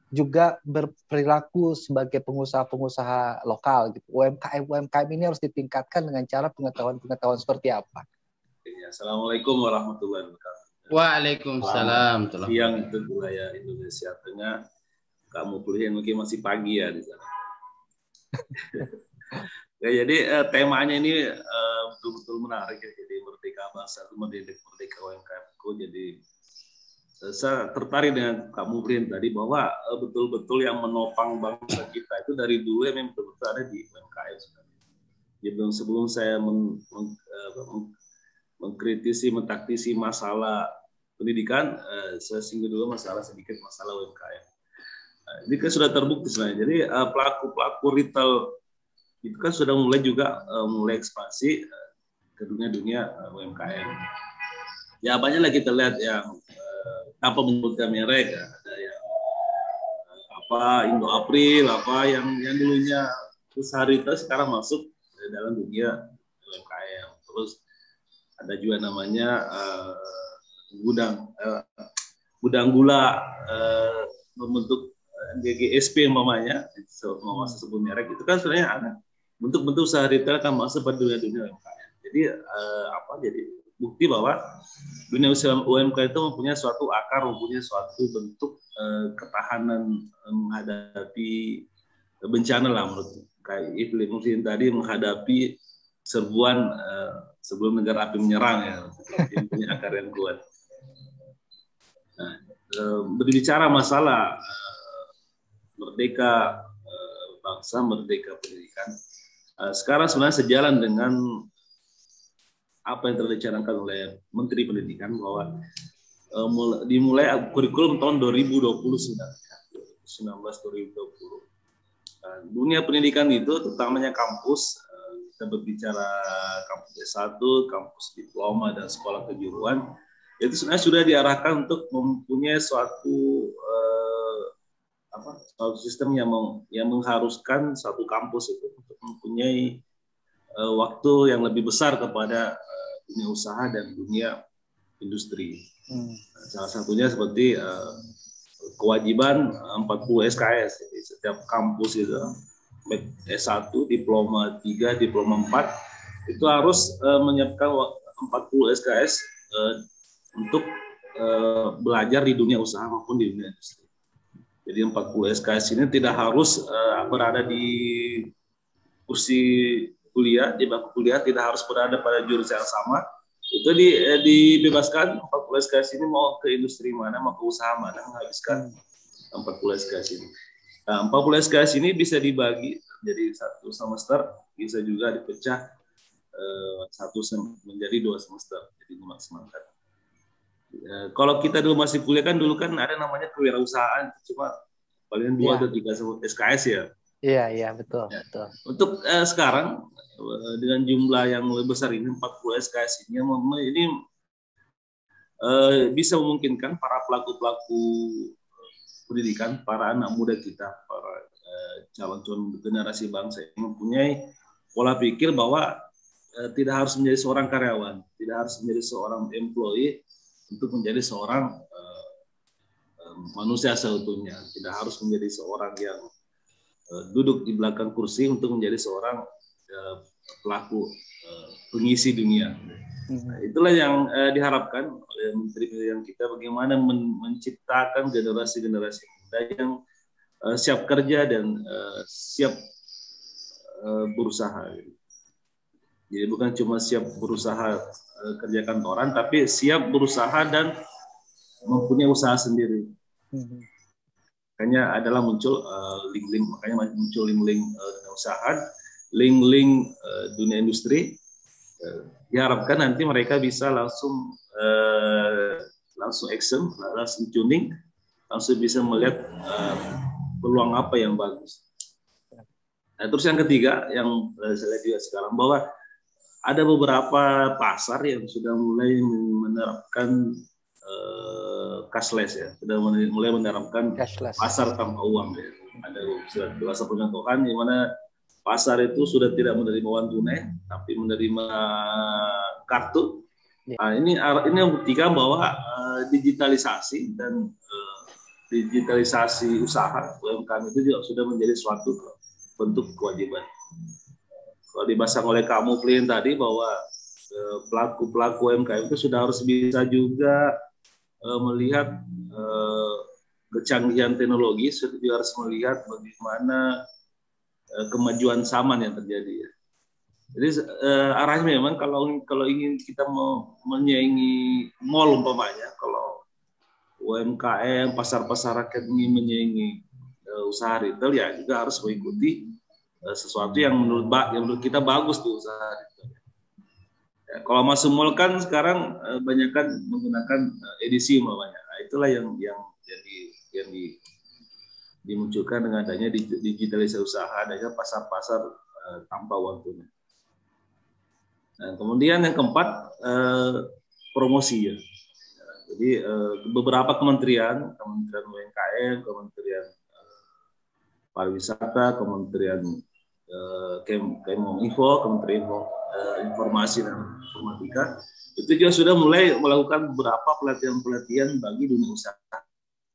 juga berperilaku sebagai pengusaha-pengusaha lokal gitu. UMKM ini harus ditingkatkan dengan cara pengetahuan-pengetahuan seperti apa? Assalamualaikum warahmatullahi wabarakatuh. Waalaikumsalam. Siang itu wilayah Indonesia Tengah. Kamu kuliah mungkin masih pagi ya di sana. Ya, jadi temanya ini betul-betul menarik ya. Jadi Merdeka Bangsa, Merdeka UMKM-ku. Jadi saya tertarik dengan Kak Muflihin tadi bahwa betul-betul yang menopang bangsa kita itu dari dulu yang betul-betul ada di UMKM. Jadi sebelum saya mengkritisi, mentaktisi masalah pendidikan, saya singgung dulu sedikit masalah UMKM. Ini kan sudah terbukti sebenarnya. Jadi pelaku-pelaku retail itu kan sudah mulai mulai ekspansi ke dunia UMKM. Ya banyaklah kita lihat yang apa menyebutkan merek, ada yang Indo April, yang dulunya usaha retail sekarang masuk dalam dunia UMKM. Terus ada juga namanya gudang gudang gula membentuk GGSP umpamanya, mau sebut merek itu kan sebenarnya ada bentuk-bentuk usaha retail kan masuk pada dunia UMKM. Jadi jadi bukti bahwa dunia usaha UMKM itu mempunyai suatu akar, mempunyai suatu bentuk ketahanan menghadapi bencana lah menurut kayak iklim mungkin tadi menghadapi serbuan sebelum negara api menyerang ya, yang punya akar yang kuat. Nah, berbicara masalah merdeka bangsa, merdeka pendidikan, sekarang sebenarnya sejalan dengan apa yang telah dicanangkan oleh Menteri Pendidikan bahwa dimulai kurikulum tahun 2020 19-2020. Dunia pendidikan itu terutamanya kampus, kita berbicara kampus S1, kampus diploma dan sekolah kejuruan, itu sebenarnya sudah diarahkan untuk mempunyai suatu sistem yang mengharuskan satu kampus itu untuk mempunyai waktu yang lebih besar kepada dunia usaha dan dunia industri. Salah satunya seperti kewajiban 40 SKS. Jadi setiap kampus itu S1, diploma 3, diploma 4 itu harus menyiapkan 40 SKS untuk belajar di dunia usaha maupun di dunia industri. Jadi 40 SKS ini tidak harus berada di kursi kuliah, di bangku kuliah, tidak harus berada pada jurusan yang sama. Itu dibebaskan 40 SKS ini mau ke industri mana, mau ke usaha mana, menghabiskan 40 SKS ini. Nah, 40 SKS ini bisa dibagi jadi satu semester, bisa juga dipecah menjadi 2 semester, jadi dimaksimalkan. Kalau kita dulu masih kuliah kan dulu kan ada namanya kewirausahaan, cuma paling 2 atau 3 SKS ya. Iya betul. Ya. Betul. Untuk sekarang dengan jumlah yang lebih besar ini 40 SKS ini bisa memungkinkan para pelaku pendidikan, para anak muda kita, para calon-calon generasi bangsa yang mempunyai pola pikir bahwa tidak harus menjadi seorang karyawan, tidak harus menjadi seorang employee untuk menjadi seorang manusia seutuhnya, tidak harus menjadi seorang yang duduk di belakang kursi untuk menjadi seorang pelaku pengisi dunia. Nah, itulah yang diharapkan oleh Menteri Pendidikan kita, bagaimana menciptakan generasi-generasi muda yang siap kerja dan siap berusaha. Jadi bukan cuma siap berusaha kerja kantoran, tapi siap berusaha dan mempunyai usaha sendiri. Makanya adalah muncul link-link, makanya muncul link-link usaha, link-link dunia industri. Diharapkan nanti mereka bisa langsung action, langsung tuning, langsung bisa melihat peluang apa yang bagus. Nah, terus yang ketiga yang saya lihat juga sekarang bahwa ada beberapa pasar yang sudah mulai menerapkan cashless ya, sudah mulai menerapkan cashless. Pasar tanpa uang ya. Ada beberapa pencontohan di mana pasar itu sudah tidak menerima uang tunai, tapi menerima kartu. Nah, ini membuktikan bahwa digitalisasi dan digitalisasi usaha UMKM itu juga sudah menjadi suatu bentuk kewajiban. Kalau dibahas oleh kamu klien tadi bahwa pelaku UMKM itu sudah harus bisa juga melihat kecanggihan teknologi, sudah harus melihat bagaimana kemajuan zaman yang terjadi. Jadi arahnya memang kalau ingin kita mau menyaingi mall umpamanya, kalau UMKM, pasar-pasar rakyat ini menyaingi usaha retail, ya juga harus mengikuti sesuatu yang menurut kita bagus di usaha retail. Ya, kalau masuk mall kan sekarang banyak kan menggunakan edisi umpamanya. Nah, itulah yang dimunculkan dengan adanya digitalisasi usaha, adanya pasar-pasar tanpa uang tunai. Nah, kemudian yang keempat, promosi ya. Jadi beberapa kementerian UMKM, Kementerian Pariwisata, Kementerian Kemenkominfo, Kementerian Informasi dan Informatika, itu juga sudah mulai melakukan beberapa pelatihan-pelatihan bagi dunia usaha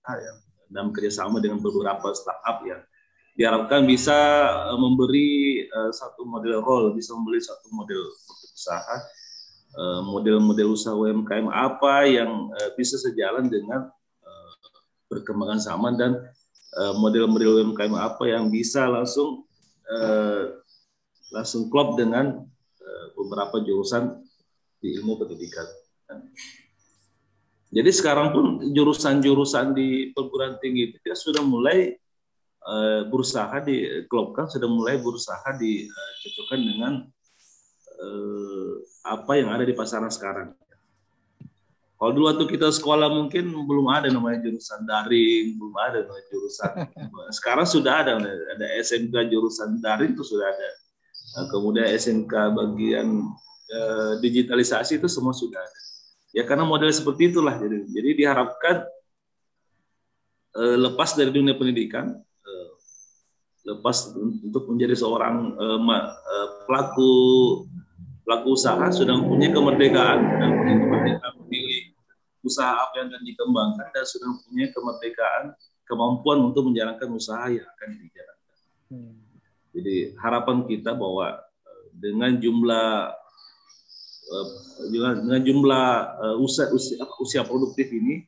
ya, dan kerjasama dengan beberapa startup yang diharapkan bisa memberi satu model role, bisa memberi satu model usaha, model-model usaha UMKM apa yang bisa sejalan dengan perkembangan zaman, dan model-model UMKM apa yang bisa langsung klop dengan beberapa jurusan di ilmu pendidikan. Jadi sekarang pun jurusan-jurusan di perguruan tinggi itu sudah mulai berusaha diklopkan, sudah mulai berusaha dicocokkan dengan apa yang ada di pasaran sekarang. Kalau dulu waktu kita sekolah mungkin belum ada namanya jurusan daring, belum ada namanya jurusan. Sekarang sudah ada SMK jurusan daring itu sudah ada. Kemudian SMK bagian digitalisasi itu semua sudah ada. Ya karena model seperti itulah. Jadi diharapkan lepas dari dunia pendidikan, lepas untuk menjadi seorang pelaku usaha sudah mempunyai kemerdekaan dan memilih usaha apa yang akan dikembangkan, dan sudah mempunyai kemerdekaan, kemampuan untuk menjalankan usaha yang akan dijalankan. Jadi harapan kita bahwa dengan jumlah usia produktif ini,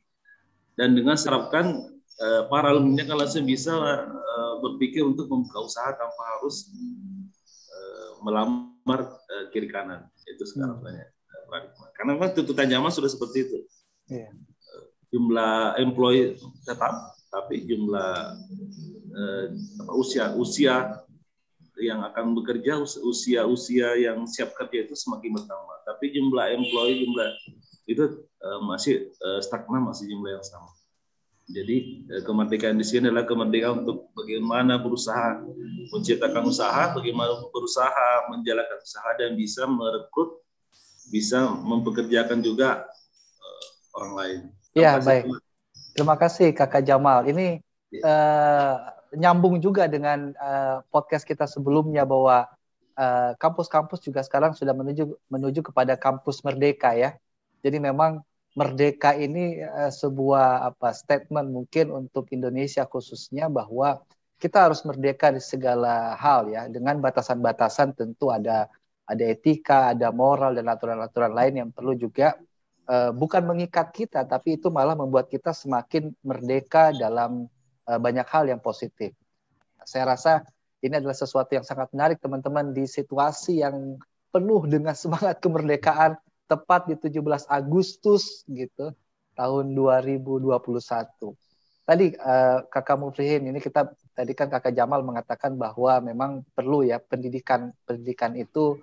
dan dengan harapkan para alumni kan langsung bisa berpikir untuk membuka usaha tanpa harus melamar kiri kanan. Itu sekarang banyak. Karena memang tuntutan zaman sudah seperti itu. Jumlah employee tetap, tapi jumlah usia yang akan bekerja, usia yang siap kerja itu semakin bertambah. Tapi jumlah employee, itu masih stagnan, masih jumlah yang sama. Jadi kemerdekaan di sini adalah kemerdekaan untuk bagaimana berusaha menciptakan usaha, bagaimana berusaha menjalankan usaha, dan bisa merekrut, bisa mempekerjakan juga orang lain. Ya, baik. Terima kasih Kakak Jamal. Ini nyambung juga dengan podcast kita sebelumnya bahwa kampus-kampus juga sekarang sudah menuju kepada kampus merdeka ya. Jadi memang merdeka ini sebuah statement mungkin untuk Indonesia khususnya, bahwa kita harus merdeka di segala hal ya, dengan batasan-batasan tentu ada etika, ada moral, dan aturan-aturan lain yang perlu juga bukan mengikat kita, tapi itu malah membuat kita semakin merdeka dalam banyak hal yang positif. Saya rasa ini adalah sesuatu yang sangat menarik teman-teman di situasi yang penuh dengan semangat kemerdekaan, tepat di 17 Agustus gitu tahun 2021. Tadi Kakak Muflihin, ini tadi kan Kakak Jamal mengatakan bahwa memang perlu ya pendidikan itu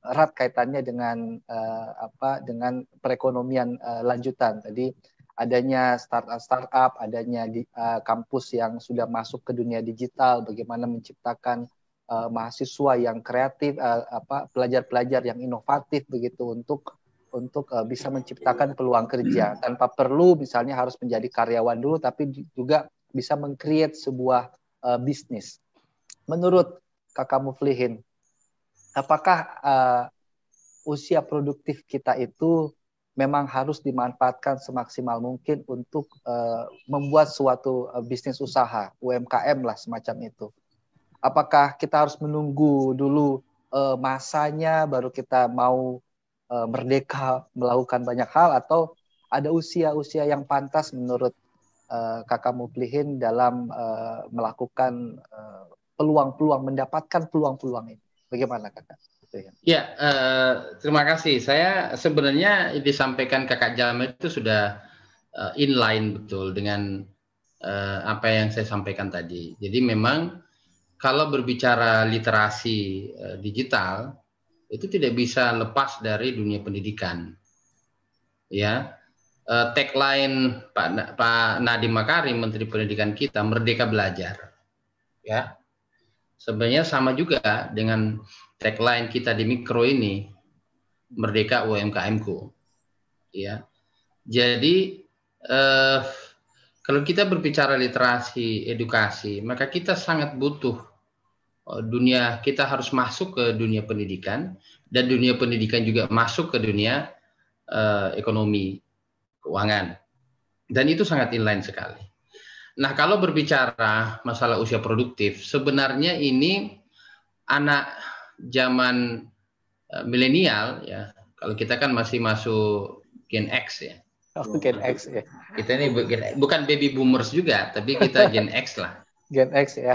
erat kaitannya dengan dengan perekonomian lanjutan. Tadi adanya startup, adanya kampus yang sudah masuk ke dunia digital, bagaimana menciptakan mahasiswa yang kreatif, pelajar-pelajar yang inovatif begitu untuk bisa menciptakan peluang kerja tanpa perlu misalnya harus menjadi karyawan dulu, tapi juga bisa meng-create sebuah bisnis. Menurut Kakak Muflihin, apakah usia produktif kita itu memang harus dimanfaatkan semaksimal mungkin untuk membuat suatu bisnis usaha, UMKM lah semacam itu? Apakah kita harus menunggu dulu masanya baru kita mau merdeka melakukan banyak hal, atau ada usia-usia yang pantas menurut Kakak Muflihin dalam melakukan mendapatkan peluang-peluang ini? Bagaimana Kakak? Ya, terima kasih. Saya sebenarnya disampaikan Kakak Jamal itu sudah inline betul dengan apa yang saya sampaikan tadi. Jadi memang kalau berbicara literasi digital itu tidak bisa lepas dari dunia pendidikan. Ya, tagline Pak Nadiem Makarim, Menteri Pendidikan kita, Merdeka Belajar. Ya, sebenarnya sama juga dengan tagline kita di Mikro ini, Merdeka UMKM-ku. Ya, jadi kalau kita berbicara literasi edukasi, maka kita sangat butuh dunia kita harus masuk ke dunia pendidikan, dan dunia pendidikan juga masuk ke dunia ekonomi keuangan, dan itu sangat inline sekali. Nah, kalau berbicara masalah usia produktif, sebenarnya ini anak zaman milenial ya. Kalau kita kan masih masuk Gen X ya. Gen X ya. Kita ini bukan baby boomers juga, tapi kita Gen X lah. Gen X ya.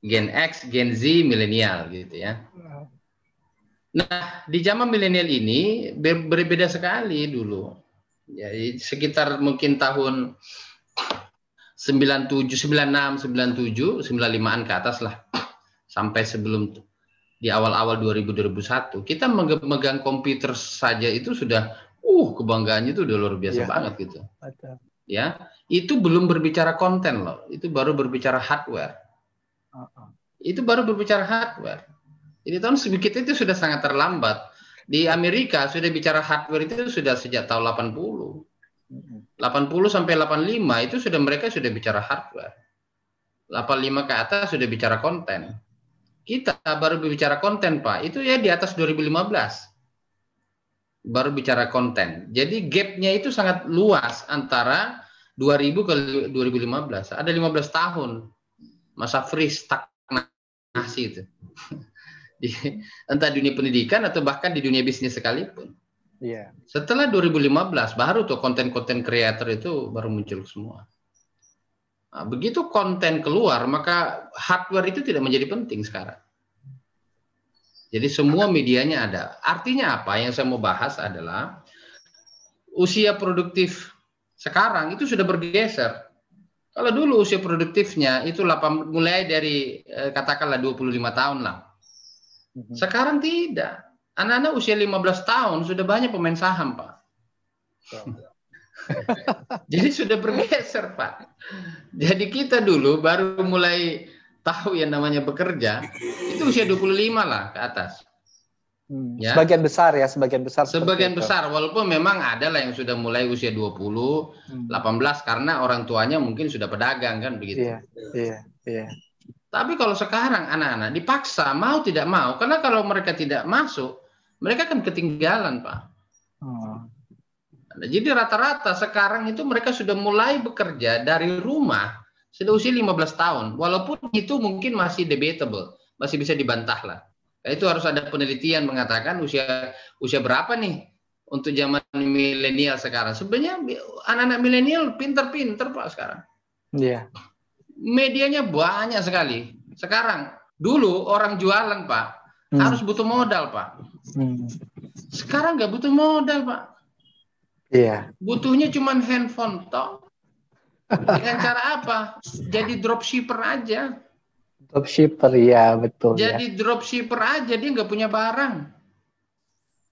Gen X, Gen Z, milenial gitu ya. Nah, di zaman milenial ini berbeda sekali dulu. Ya, sekitar mungkin tahun 97, 96, 97, 95-an ke atas lah. Sampai sebelum di awal-awal 2000-2001, kita megang komputer saja itu sudah kebanggaannya itu udah luar biasa banget gitu. Ya, itu belum berbicara konten loh. Itu baru berbicara hardware. Itu baru berbicara hardware. Jadi tahun sedikit itu sudah sangat terlambat. Di Amerika sudah bicara hardware itu sudah sejak tahun 80. 80 sampai 85 itu mereka sudah bicara hardware. 85 ke atas sudah bicara konten. Kita baru berbicara konten, Pak. Itu ya di atas 2015. Baru bicara konten. Jadi gap-nya itu sangat luas antara 2000 ke 2015. Ada 15 tahun masa freeze stagnasi itu. Entah dunia pendidikan atau bahkan di dunia bisnis sekalipun. Yeah. Setelah 2015 baru tuh konten-konten kreator itu baru muncul semua. Nah, begitu konten keluar maka hardware itu tidak menjadi penting sekarang. Jadi semua medianya ada. Artinya apa? Yang saya mau bahas adalah usia produktif sekarang itu sudah bergeser. Kalau dulu usia produktifnya itu mulai dari katakanlah 25 tahun lah. Sekarang tidak. Anak-anak usia 15 tahun sudah banyak pemain saham, Pak. Jadi sudah bergeser, Pak. Jadi kita dulu baru mulai tahu yang namanya bekerja, itu usia 25 lah ke atas. Ya. Sebagian besar ya, sebagian besar. Sebagian besar, walaupun memang ada lah yang sudah mulai usia 20, 18, karena orang tuanya mungkin sudah pedagang kan begitu. Iya. Tapi kalau sekarang anak-anak dipaksa, mau tidak mau, karena kalau mereka tidak masuk, mereka akan ketinggalan, Pak. Jadi rata-rata sekarang itu mereka sudah mulai bekerja dari rumah, sudah usia 15 tahun. Walaupun itu mungkin masih debatable, masih bisa dibantah lah. Itu harus ada penelitian mengatakan usia berapa nih untuk zaman milenial sekarang. Sebenarnya anak-anak milenial pinter-pinter, Pak, sekarang. Iya. Medianya banyak sekali. Sekarang, dulu orang jualan, Pak, harus butuh modal, Pak. Sekarang nggak butuh modal, Pak. Iya. Butuhnya cuma handphone toh. Dengan cara apa? Jadi dropshipper aja. Dropshipper, ya betul. Jadi dropshipper aja, dia nggak punya barang.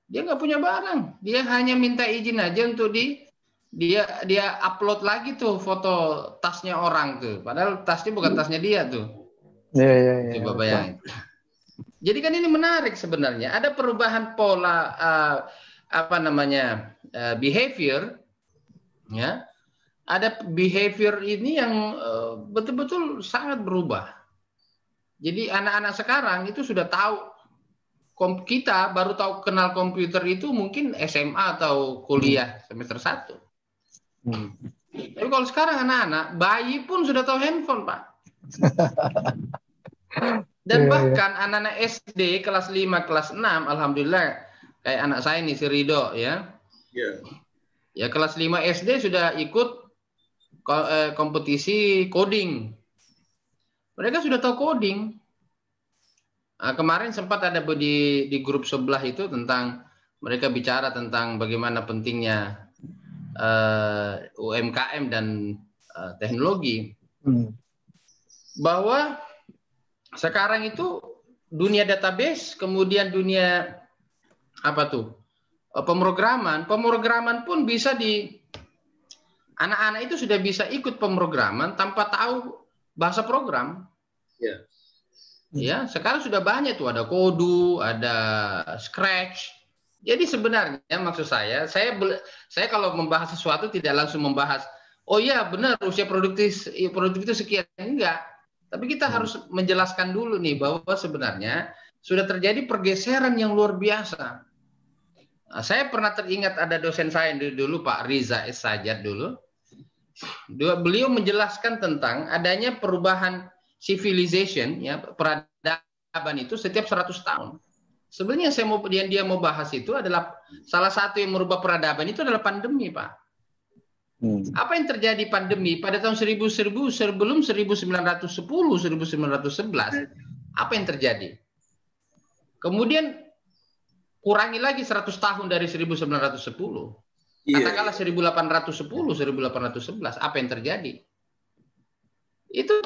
Dia nggak punya barang. Dia hanya minta izin aja untuk dia upload lagi tuh foto tasnya orang tuh. Padahal tasnya bukan tasnya dia tuh. Iya. Coba bayangin. Jadi kan ini menarik sebenarnya. Ada perubahan pola behavior, ya. Ada behavior ini yang betul-betul sangat berubah. Jadi anak-anak sekarang itu sudah tahu. Kita baru tahu kenal komputer itu mungkin SMA atau kuliah semester 1. Tapi kalau sekarang anak-anak, bayi pun sudah tahu handphone, Pak. Dan bahkan anak-anak SD kelas 5, kelas 6, alhamdulillah, kayak anak saya nih, si Rido, ya. Ya, kelas 5 SD sudah ikut kompetisi coding. Mereka sudah tahu coding. Nah, kemarin sempat ada di grup sebelah itu tentang, mereka bicara tentang bagaimana pentingnya UMKM dan teknologi. Bahwa sekarang itu dunia database, kemudian dunia pemrograman pun bisa anak-anak itu sudah bisa ikut pemrograman tanpa tahu bahasa program. Ya, sekarang sudah banyak tuh, ada Kodu, ada Scratch. Jadi sebenarnya maksud saya kalau membahas sesuatu tidak langsung membahas, oh iya benar usia produktif itu sekian, enggak. Tapi kita harus menjelaskan dulu nih bahwa sebenarnya sudah terjadi pergeseran yang luar biasa. Nah, saya pernah teringat ada dosen saya dulu, Pak Riza S. Sajad dulu. Beliau menjelaskan tentang adanya perubahan civilization, ya, peradaban itu setiap 100 tahun. Sebenarnya dia mau bahas itu adalah salah satu yang merubah peradaban itu adalah pandemi, Pak. Apa yang terjadi pandemi pada tahun 1000 sebelum 1910, 1911? Apa yang terjadi? Kemudian kurangi lagi 100 tahun dari 1910. Katakanlah 1810, 1811, apa yang terjadi? Itu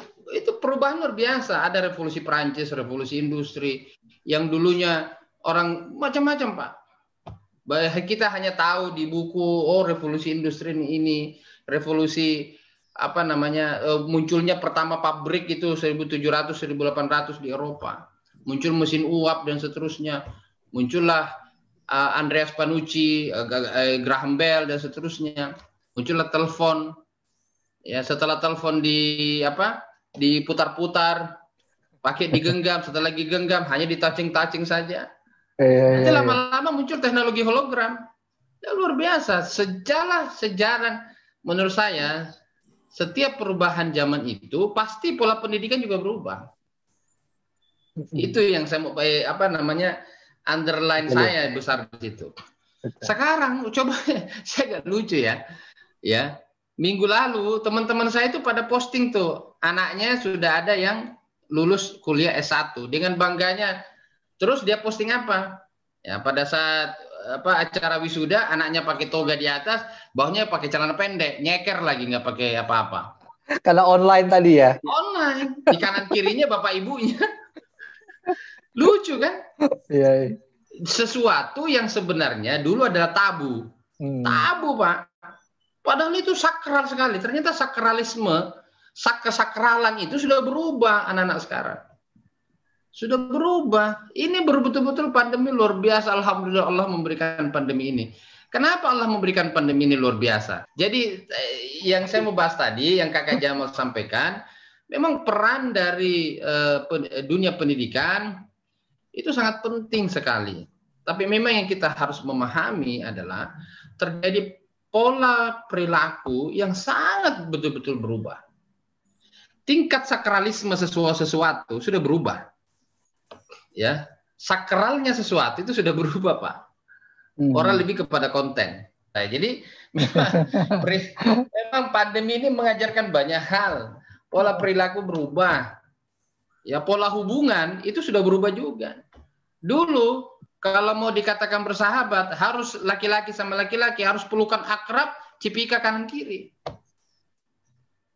perubahan luar biasa. Ada revolusi Perancis, revolusi industri, yang dulunya orang macam-macam, Pak. Kita hanya tahu di buku, oh revolusi industri ini, revolusi apa namanya, munculnya pertama pabrik itu 1700, 1800 di Eropa. Muncul mesin uap dan seterusnya. Muncullah Andreas Panucci, Graham Bell dan seterusnya. Muncullah telepon. Ya, setelah telepon diputar-putar, pakai digenggam, setelah lagi genggam hanya ditouching-touching saja. Nanti lama-lama muncul teknologi hologram. Ya, luar biasa. Sejarah menurut saya setiap perubahan zaman itu pasti pola pendidikan juga berubah. Itu yang saya mau underline saya besar di situ. Sekarang coba saya agak lucu ya. Ya. Minggu lalu teman-teman saya itu pada posting tuh, anaknya sudah ada yang lulus kuliah S1 dengan bangganya. Terus dia posting apa? Ya, pada saat acara wisuda anaknya pakai toga di atas, bawahnya pakai celana pendek, nyeker lagi nggak pakai apa-apa. Karena online tadi ya. Online, di kanan kirinya bapak ibunya. Lucu kan? Iya. Sesuatu yang sebenarnya dulu adalah tabu. Tabu, Pak. Padahal itu sakral sekali. Ternyata sakralisme, kesakralan itu sudah berubah anak-anak sekarang. Sudah berubah. Ini betul-betul pandemi luar biasa. Alhamdulillah Allah memberikan pandemi ini. Kenapa Allah memberikan pandemi ini luar biasa? Jadi yang saya mau bahas tadi, yang Kakak Jamal sampaikan, memang peran dari dunia pendidikan itu sangat penting sekali. Tapi memang yang kita harus memahami adalah terjadi pola perilaku yang sangat betul-betul berubah. Tingkat sakralisme sesuatu sudah berubah. Ya, sakralnya sesuatu itu sudah berubah, Pak. Orang lebih kepada konten. Nah, jadi memang pandemi ini mengajarkan banyak hal. Pola perilaku berubah. Ya, pola hubungan itu sudah berubah juga. Dulu kalau mau dikatakan bersahabat harus laki-laki sama laki-laki, harus pelukan akrab, cipika kanan kiri.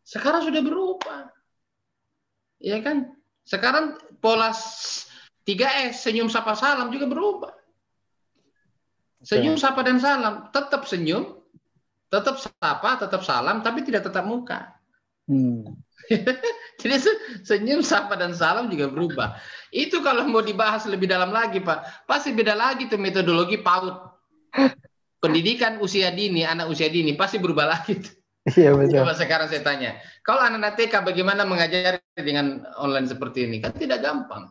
Sekarang sudah berubah. Ya kan? Sekarang pola 3S, senyum sapa salam juga berubah. Senyum sapa dan salam, tetap senyum, tetap sapa, tetap salam, tapi tidak tetap muka. Jadi senyum, sapa, dan salam juga berubah. Itu kalau mau dibahas lebih dalam lagi, Pak, pasti beda lagi tuh metodologi PAUD. Pendidikan usia dini, anak usia dini, pasti berubah lagi tuh. Iya, betul. Coba sekarang saya tanya, kalau anak TK bagaimana mengajari dengan online seperti ini? Kan tidak gampang.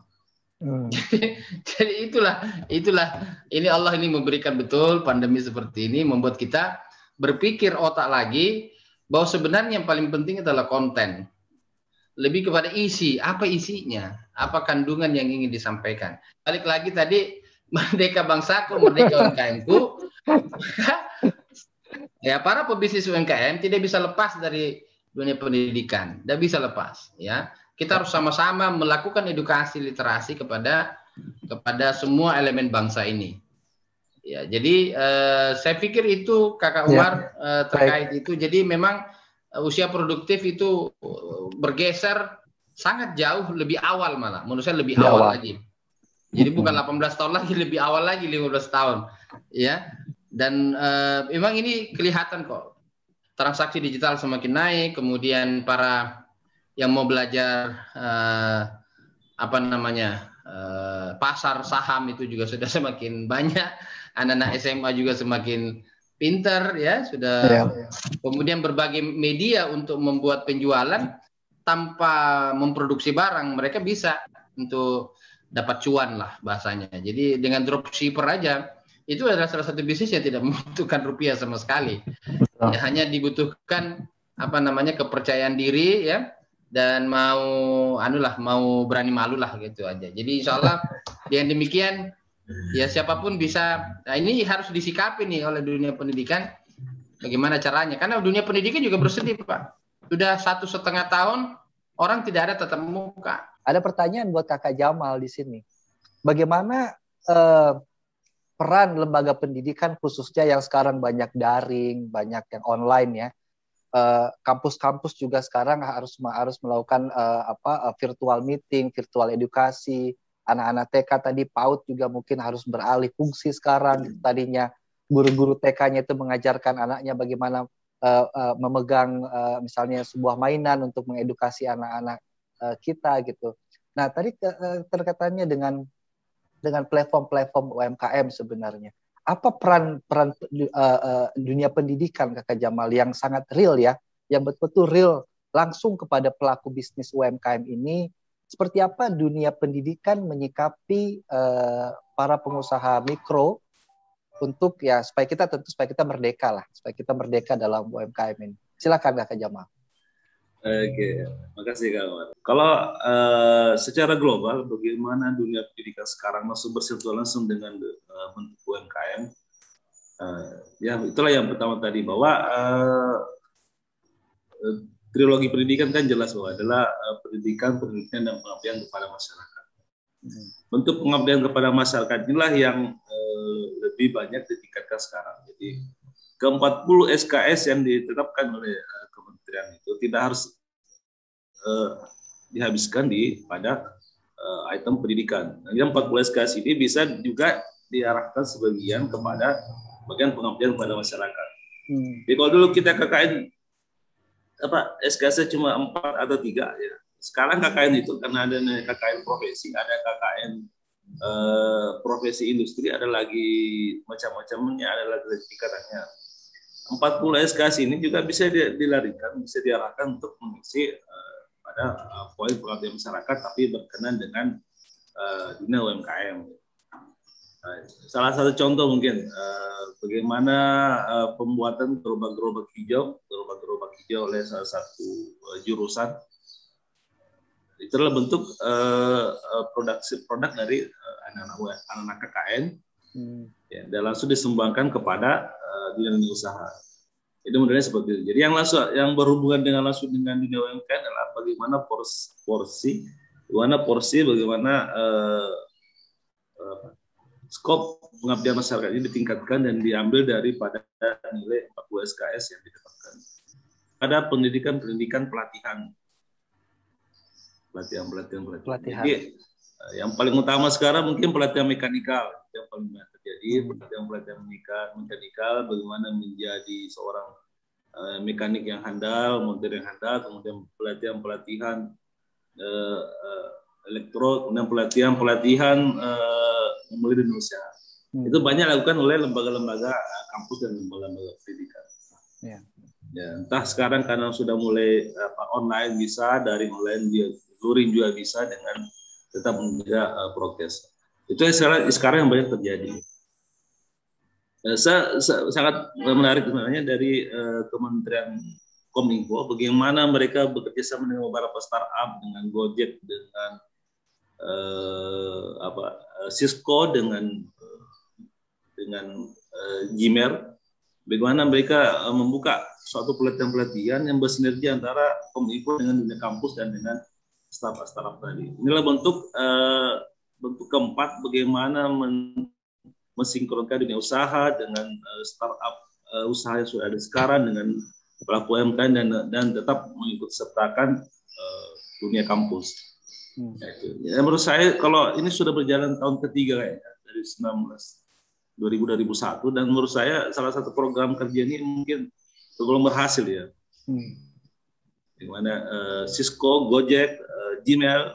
Jadi itulah ini Allah ini memberikan betul pandemi seperti ini, membuat kita berpikir otak lagi, bahwa sebenarnya yang paling penting adalah konten. Lebih kepada isi, apa isinya, apa kandungan yang ingin disampaikan. Balik lagi tadi, merdeka bangsaku, merdeka UMKM-ku, ya para pebisnis UMKM tidak bisa lepas dari dunia pendidikan, tidak bisa lepas. Ya, kita harus sama-sama melakukan edukasi literasi kepada semua elemen bangsa ini. Ya, jadi saya pikir itu Kakak Umar terkait itu. Jadi memang usia produktif itu bergeser sangat jauh lebih awal, malah menurut saya lebih awal lagi. Jadi bukan 18 tahun lagi, lebih awal lagi 15 tahun. Ya. Dan memang ini kelihatan kok. Transaksi digital semakin naik, kemudian para yang mau belajar pasar saham itu juga sudah semakin banyak. Anak-anak SMA juga semakin pintar, ya sudah. Kemudian berbagai media untuk membuat penjualan tanpa memproduksi barang mereka bisa untuk dapat cuan lah bahasanya. Jadi dengan dropshipper aja itu adalah salah satu bisnis yang tidak membutuhkan rupiah sama sekali. Ya, hanya dibutuhkan apa namanya kepercayaan diri ya, dan mau berani malu lah gitu aja. Jadi insya Allah yang demikian ya siapapun bisa. Nah, ini harus disikapi nih oleh dunia pendidikan. Bagaimana caranya? Karena dunia pendidikan juga bersedih, Pak. Sudah 1,5 tahun orang tidak ada tatap muka. Ada pertanyaan buat Kakak Jamal di sini. Bagaimana peran lembaga pendidikan khususnya yang sekarang banyak daring, banyak yang online ya. Kampus-kampus juga sekarang harus melakukan virtual meeting, virtual edukasi. Anak-anak TK tadi PAUD juga mungkin harus beralih fungsi sekarang. Tadinya guru-guru TK-nya itu mengajarkan anaknya bagaimana memegang misalnya sebuah mainan untuk mengedukasi anak-anak kita gitu. Nah, tadi terkaitannya dengan platform-platform UMKM sebenarnya. Apa peran dunia pendidikan Kakak Jamal yang sangat real ya, yang betul-betul real langsung kepada pelaku bisnis UMKM ini? Seperti apa dunia pendidikan menyikapi para pengusaha mikro untuk ya supaya kita merdeka lah, supaya kita merdeka dalam UMKM ini. Silakan Kakak Jamal. Oke, makasih Kak Omar. Kalau secara global, bagaimana dunia pendidikan sekarang masuk bersentuhan langsung dengan bentuk UMKM? Ya itulah yang pertama tadi bahwa trilogi pendidikan kan jelas bahwa adalah pendidikan dan pengabdian kepada masyarakat. Bentuk pengabdian kepada masyarakat inilah yang lebih banyak ditingkatkan sekarang. Jadi ke-40 SKS yang ditetapkan oleh kementerian itu tidak harus dihabiskan pada item pendidikan. Nah, yang 40 SKS ini bisa juga diarahkan sebagian kepada bagian pengabdian kepada masyarakat. Jadi kalau dulu kita KKN SKS cuma 4 atau 3 ya. Sekarang KKN itu karena ada KKN profesi, ada KKN profesi industri, ada lagi macam-macamnya, ada lagi tingkatannya. 40 SKS ini juga bisa dilarikan, bisa diarahkan untuk mengisi pada poin pengabdian masyarakat, tapi berkenan dengan dunia UMKM. Salah satu contoh mungkin bagaimana pembuatan gerobak-gerobak hijau oleh salah satu jurusan. Itu adalah bentuk produk dari anak-anak KKN ya, dan langsung disumbangkan kepada dunia usaha. Itu modelnya seperti itu. Jadi yang berhubungan langsung dengan dunia UMKM adalah bagaimana bagaimana skop pengabdian masyarakat ini ditingkatkan dan diambil daripada nilai 40 SKS yang ditetapkan. Ada pendidikan pelatihan. Jadi yang paling utama sekarang mungkin pelatihan mekanikal yang paling banyak terjadi. Pelatihan mekanikal bagaimana menjadi seorang mekanik yang handal, montir yang handal, kemudian pelatihan elektro, kemudian pelatihan memulai dunia usaha. Itu banyak dilakukan oleh lembaga-lembaga kampus dan lembaga-lembaga pendidikan. Ya, entah sekarang karena sudah mulai online bisa, dari online luring juga bisa dengan tetap menjaga prokes. Itu sekarang yang banyak terjadi. Sangat menarik sebenarnya dari Kementerian Kominfo bagaimana mereka bekerja sama dengan beberapa startup, dengan Gojek, dengan Cisco, dengan Gmail. Bagaimana mereka membuka suatu pelatihan yang bersinergi antara Kominfo dengan dunia kampus dan dengan startup tadi. Inilah bentuk keempat bagaimana mensinkronkan dunia usaha dengan startup usaha yang sudah ada sekarang dengan pelaku UMKM dan tetap mengikut sertakan dunia kampus. Ya, menurut saya kalau ini sudah berjalan tahun ketiga kayaknya dari 2001 dan menurut saya salah satu program kerja ini mungkin belum berhasil ya. Di mana Cisco, Gojek, Gmail,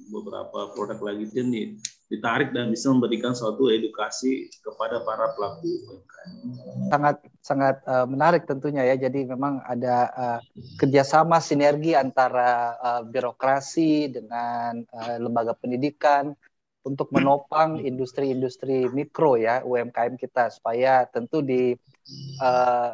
beberapa produk lagi ini ditarik dan bisa memberikan suatu edukasi kepada para pelaku UMKM. Sangat menarik tentunya ya. Jadi memang ada kerjasama sinergi antara birokrasi dengan lembaga pendidikan untuk menopang industri-industri mikro ya UMKM kita, supaya tentu di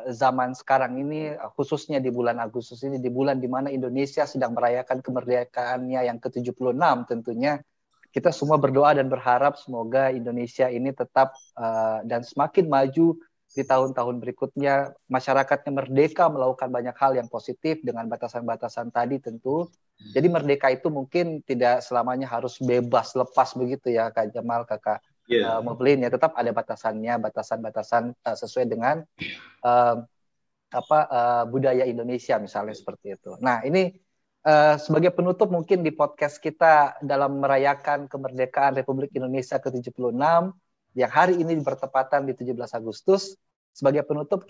zaman sekarang ini, khususnya di bulan Agustus ini, di bulan di mana Indonesia sedang merayakan kemerdekaannya yang ke-76, tentunya kita semua berdoa dan berharap semoga Indonesia ini tetap dan semakin maju di tahun-tahun berikutnya, masyarakatnya merdeka melakukan banyak hal yang positif dengan batasan-batasan tadi tentu. Jadi merdeka itu mungkin tidak selamanya harus bebas lepas begitu ya Kak Jamal, Kakak Muflihin, ya tetap ada batasannya, batasan-batasan sesuai dengan budaya Indonesia misalnya seperti itu. Nah ini sebagai penutup mungkin di podcast kita dalam merayakan kemerdekaan Republik Indonesia ke-76 yang hari ini bertepatan di 17 Agustus. Sebagai penutup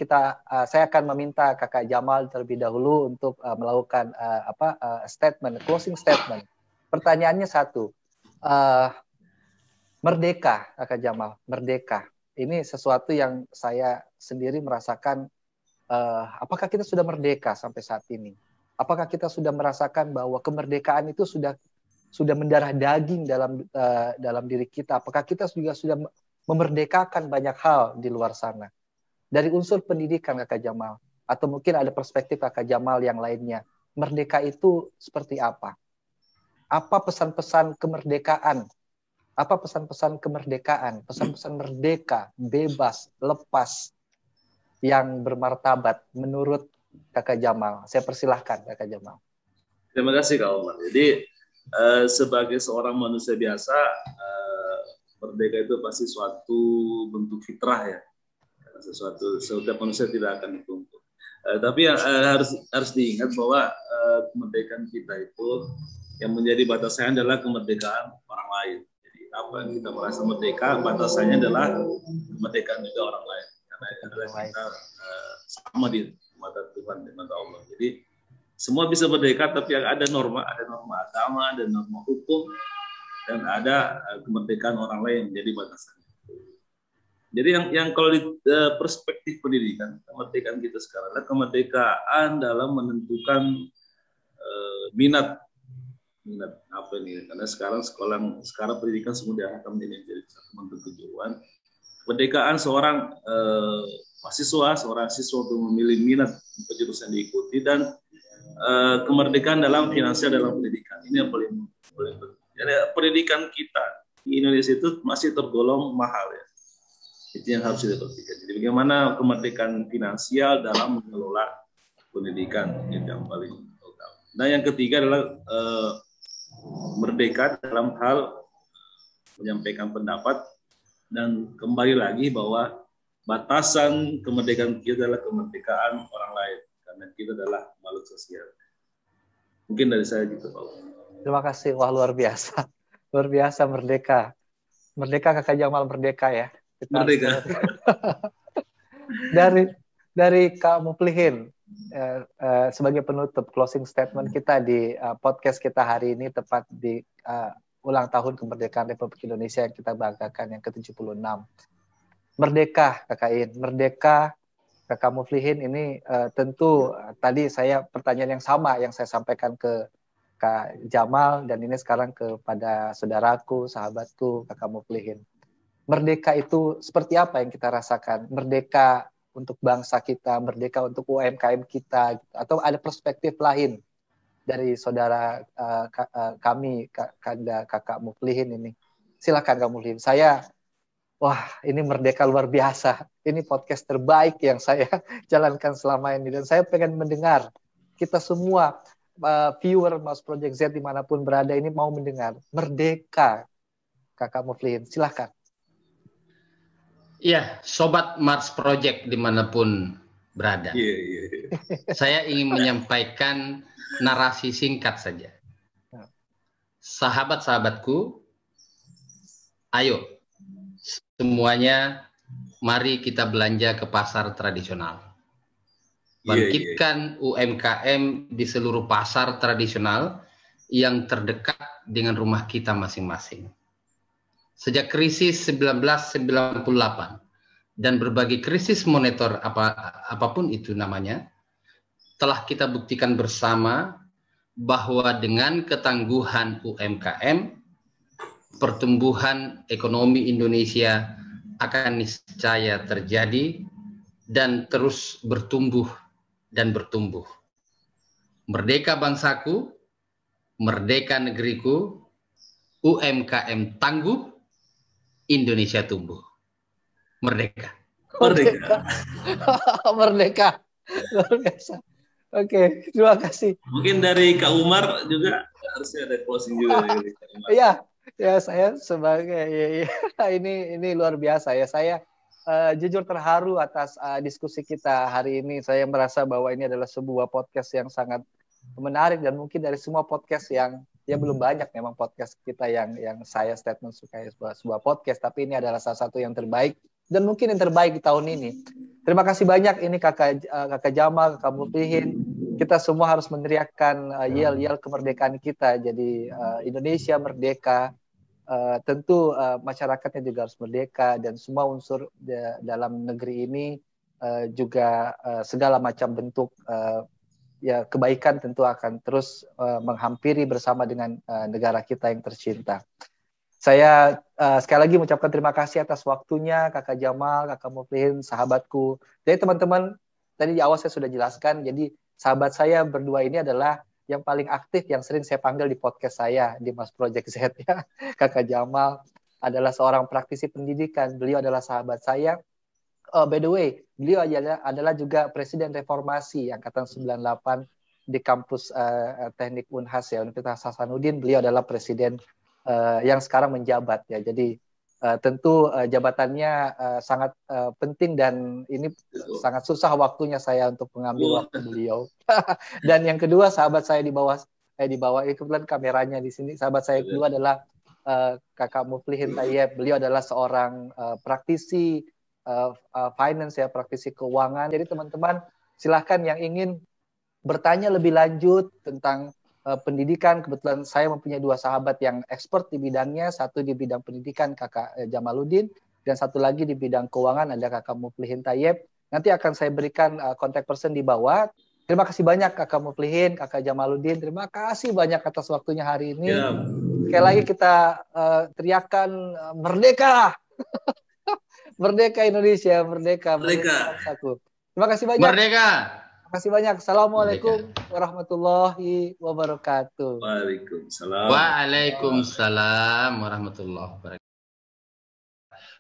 saya akan meminta Kakak Jamal terlebih dahulu untuk melakukan closing statement. Pertanyaannya satu, merdeka, Kakak Jamal, merdeka. Ini sesuatu yang saya sendiri merasakan. Apakah kita sudah merdeka sampai saat ini? Apakah kita sudah merasakan bahwa kemerdekaan itu sudah mendarah daging dalam diri kita? Apakah kita juga sudah memerdekakan banyak hal di luar sana? Dari unsur pendidikan Kakak Jamal, atau mungkin ada perspektif Kakak Jamal yang lainnya, merdeka itu seperti apa? Apa pesan-pesan kemerdekaan? Apa pesan-pesan kemerdekaan? Pesan-pesan merdeka, bebas, lepas, yang bermartabat menurut Kakak Jamal? Saya persilahkan Kakak Jamal. Terima kasih Kak Omar. Jadi sebagai seorang manusia biasa, merdeka itu pasti suatu bentuk fitrah ya. Setiap manusia tidak akan dituntut. Tapi yang harus diingat bahwa kemerdekaan kita itu yang menjadi batasannya adalah kemerdekaan orang lain. Jadi apa yang kita merasa merdeka, batasannya adalah kemerdekaan juga orang lain. Karena kita sama di mata Tuhan, di mata Allah. Jadi semua bisa merdeka, tapi yang ada norma agama, ada norma hukum, dan ada kemerdekaan orang lain yang menjadi batasan. Jadi yang kalau di perspektif pendidikan, kemerdekaan kita sekarang adalah kemerdekaan dalam menentukan minat apa ini? Karena sekarang pendidikan semua akan menjadi satu bentuk tujuan. Kemerdekaan seorang seorang siswa untuk memilih minat jurusan diikuti, dan kemerdekaan dalam finansial dalam pendidikan. Ini yang paling penting. Jadi pendidikan kita di Indonesia itu masih tergolong mahal ya. Itu yang harus kita perhatikan. Jadi bagaimana kemerdekaan finansial dalam mengelola pendidikan yang paling utama. Nah yang ketiga adalah merdeka dalam hal menyampaikan pendapat, dan kembali lagi bahwa batasan kemerdekaan kita adalah kemerdekaan orang lain, karena kita adalah makhluk sosial. Mungkin dari saya gitu Pak. Terima kasih, wah luar biasa merdeka Kakak Jamal, merdeka ya. Merdeka. dari Kak Muflihin, sebagai penutup closing statement kita di podcast kita hari ini, tepat di ulang tahun kemerdekaan Republik Indonesia yang kita banggakan yang ke-76. Merdeka Kakak In, merdeka Kakak Muflihin ini tentu tadi saya pertanyaan yang sama yang saya sampaikan ke Kak Jamal, dan ini sekarang kepada saudaraku, sahabatku Kakak Muflihin. Merdeka itu seperti apa yang kita rasakan? Merdeka untuk bangsa kita, merdeka untuk UMKM kita, atau ada perspektif lain dari saudara kami, Kakak Muflihin ini? Silakan Kak Muflihin. Ini merdeka luar biasa. Ini podcast terbaik yang saya jalankan selama ini, dan saya pengen mendengar kita semua viewer Mars Project Z dimanapun berada ini mau mendengar merdeka. Kakak Muflihin, silakan. Iya, Sobat Mars Project dimanapun berada. Saya ingin menyampaikan narasi singkat saja. Sahabat-sahabatku, ayo semuanya, mari kita belanja ke pasar tradisional. Bangkitkan UMKM di seluruh pasar tradisional yang terdekat dengan rumah kita masing-masing. sejak krisis 1998 dan berbagai krisis moneter apapun itu namanya, telah kita buktikan bersama bahwa dengan ketangguhan UMKM, pertumbuhan ekonomi Indonesia akan niscaya terjadi dan terus bertumbuh dan bertumbuh. Merdeka bangsaku, merdeka negeriku, UMKM tangguh, Indonesia tumbuh. Merdeka. Merdeka. Merdeka. Luar biasa. Oke, terima kasih. Mungkin dari Kak Umar juga harusnya ada closing juga dari Kak Umar. Iya, ya saya sebagai ini luar biasa ya. Saya jujur terharu atas diskusi kita hari ini. Saya merasa bahwa ini adalah sebuah podcast yang sangat menarik dan mungkin dari semua podcast yang ya belum banyak memang podcast kita yang saya statement suka sebuah podcast, tapi ini adalah salah satu yang terbaik dan mungkin yang terbaik di tahun ini. Terima kasih banyak ini Kakak Jamal, Kakak Muflihin. Kita semua harus meneriakkan yel-yel kemerdekaan kita. Jadi Indonesia merdeka. Tentu masyarakatnya juga harus merdeka dan semua unsur dalam negeri ini juga segala macam bentuk ya kebaikan tentu akan terus menghampiri bersama dengan negara kita yang tercinta. Saya sekali lagi mengucapkan terima kasih atas waktunya Kakak Jamal, Kakak Muflihin, sahabatku. Jadi teman-teman, tadi di awal saya sudah jelaskan, jadi sahabat saya berdua ini adalah yang paling aktif, yang sering saya panggil di podcast saya, di Mas Project Z ya. Kakak Jamal adalah seorang praktisi pendidikan, beliau adalah sahabat saya. By the way, beliau adalah juga Presiden Reformasi Angkatan 98 di kampus Teknik Unhas ya, Universitas Hasanuddin. Beliau adalah Presiden yang sekarang menjabat ya. Jadi tentu jabatannya sangat penting dan ini sangat susah waktunya saya untuk mengambil waktu beliau. Dan yang kedua, sahabat saya di bawah kebetulan kameranya di sini. Sahabat saya kedua adalah Kakak Muflihin Tayyib. Beliau adalah seorang praktisi finance ya, praktisi keuangan. Jadi teman-teman silahkan yang ingin bertanya lebih lanjut tentang pendidikan, kebetulan saya mempunyai dua sahabat yang expert di bidangnya, satu di bidang pendidikan Kakak Jamaluddin dan satu lagi di bidang keuangan ada Kakak Muflihin Tayyib. Nanti akan saya berikan kontak person di bawah. Terima kasih banyak Kakak Muflihin, Kakak Jamaluddin. Terima kasih banyak atas waktunya hari ini. Ya. Sekali lagi kita teriakan merdeka. Merdeka Indonesia, merdeka. Merdeka. Terima kasih banyak. Merdeka. Terima kasih banyak. Assalamualaikum warahmatullahi wabarakatuh. Waalaikumsalam. Waalaikumsalam warahmatullahi wabarakatuh.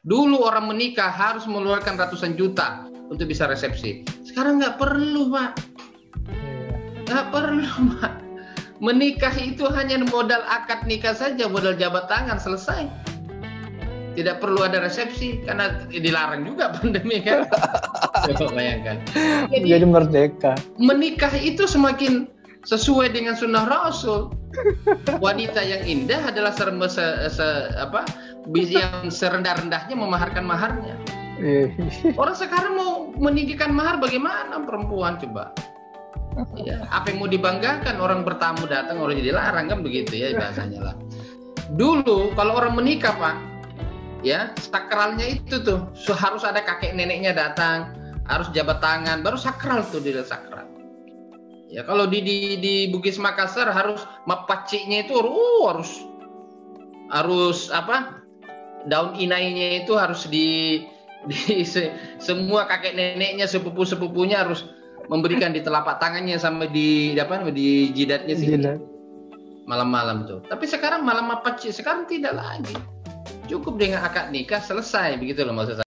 Dulu orang menikah harus mengeluarkan ratusan juta untuk bisa resepsi. Sekarang nggak perlu, Pak. Nggak perlu, Pak. Menikah itu hanya modal akad nikah saja, modal jabat tangan, selesai. Tidak perlu ada resepsi karena dilarang juga pandemi kan. Coba bayangkan. Jadi merdeka. Menikah itu semakin sesuai dengan sunnah Rasul. Wanita yang indah adalah yang serendah-rendahnya memaharkan maharnya. Orang sekarang mau meninggikan mahar bagaimana perempuan coba? Ya, apa yang mau dibanggakan, orang bertamu datang orang jadi larang kan begitu ya bahasanya lah. Dulu kalau orang menikah Pak, ya sakralnya itu tuh harus ada kakek neneknya datang, harus jabat tangan, baru sakral tuh dia sakral. Ya kalau di Bugis Makassar harus mapaciknya itu harus apa? Daun inainya itu harus semua kakek neneknya, sepupu-sepupunya harus memberikan di telapak tangannya sama di jidatnya sih. Malam-malam tuh. Tapi sekarang malam mapacik, sekarang tidak lagi. Cukup dengan akad nikah selesai begitu loh maksud saya.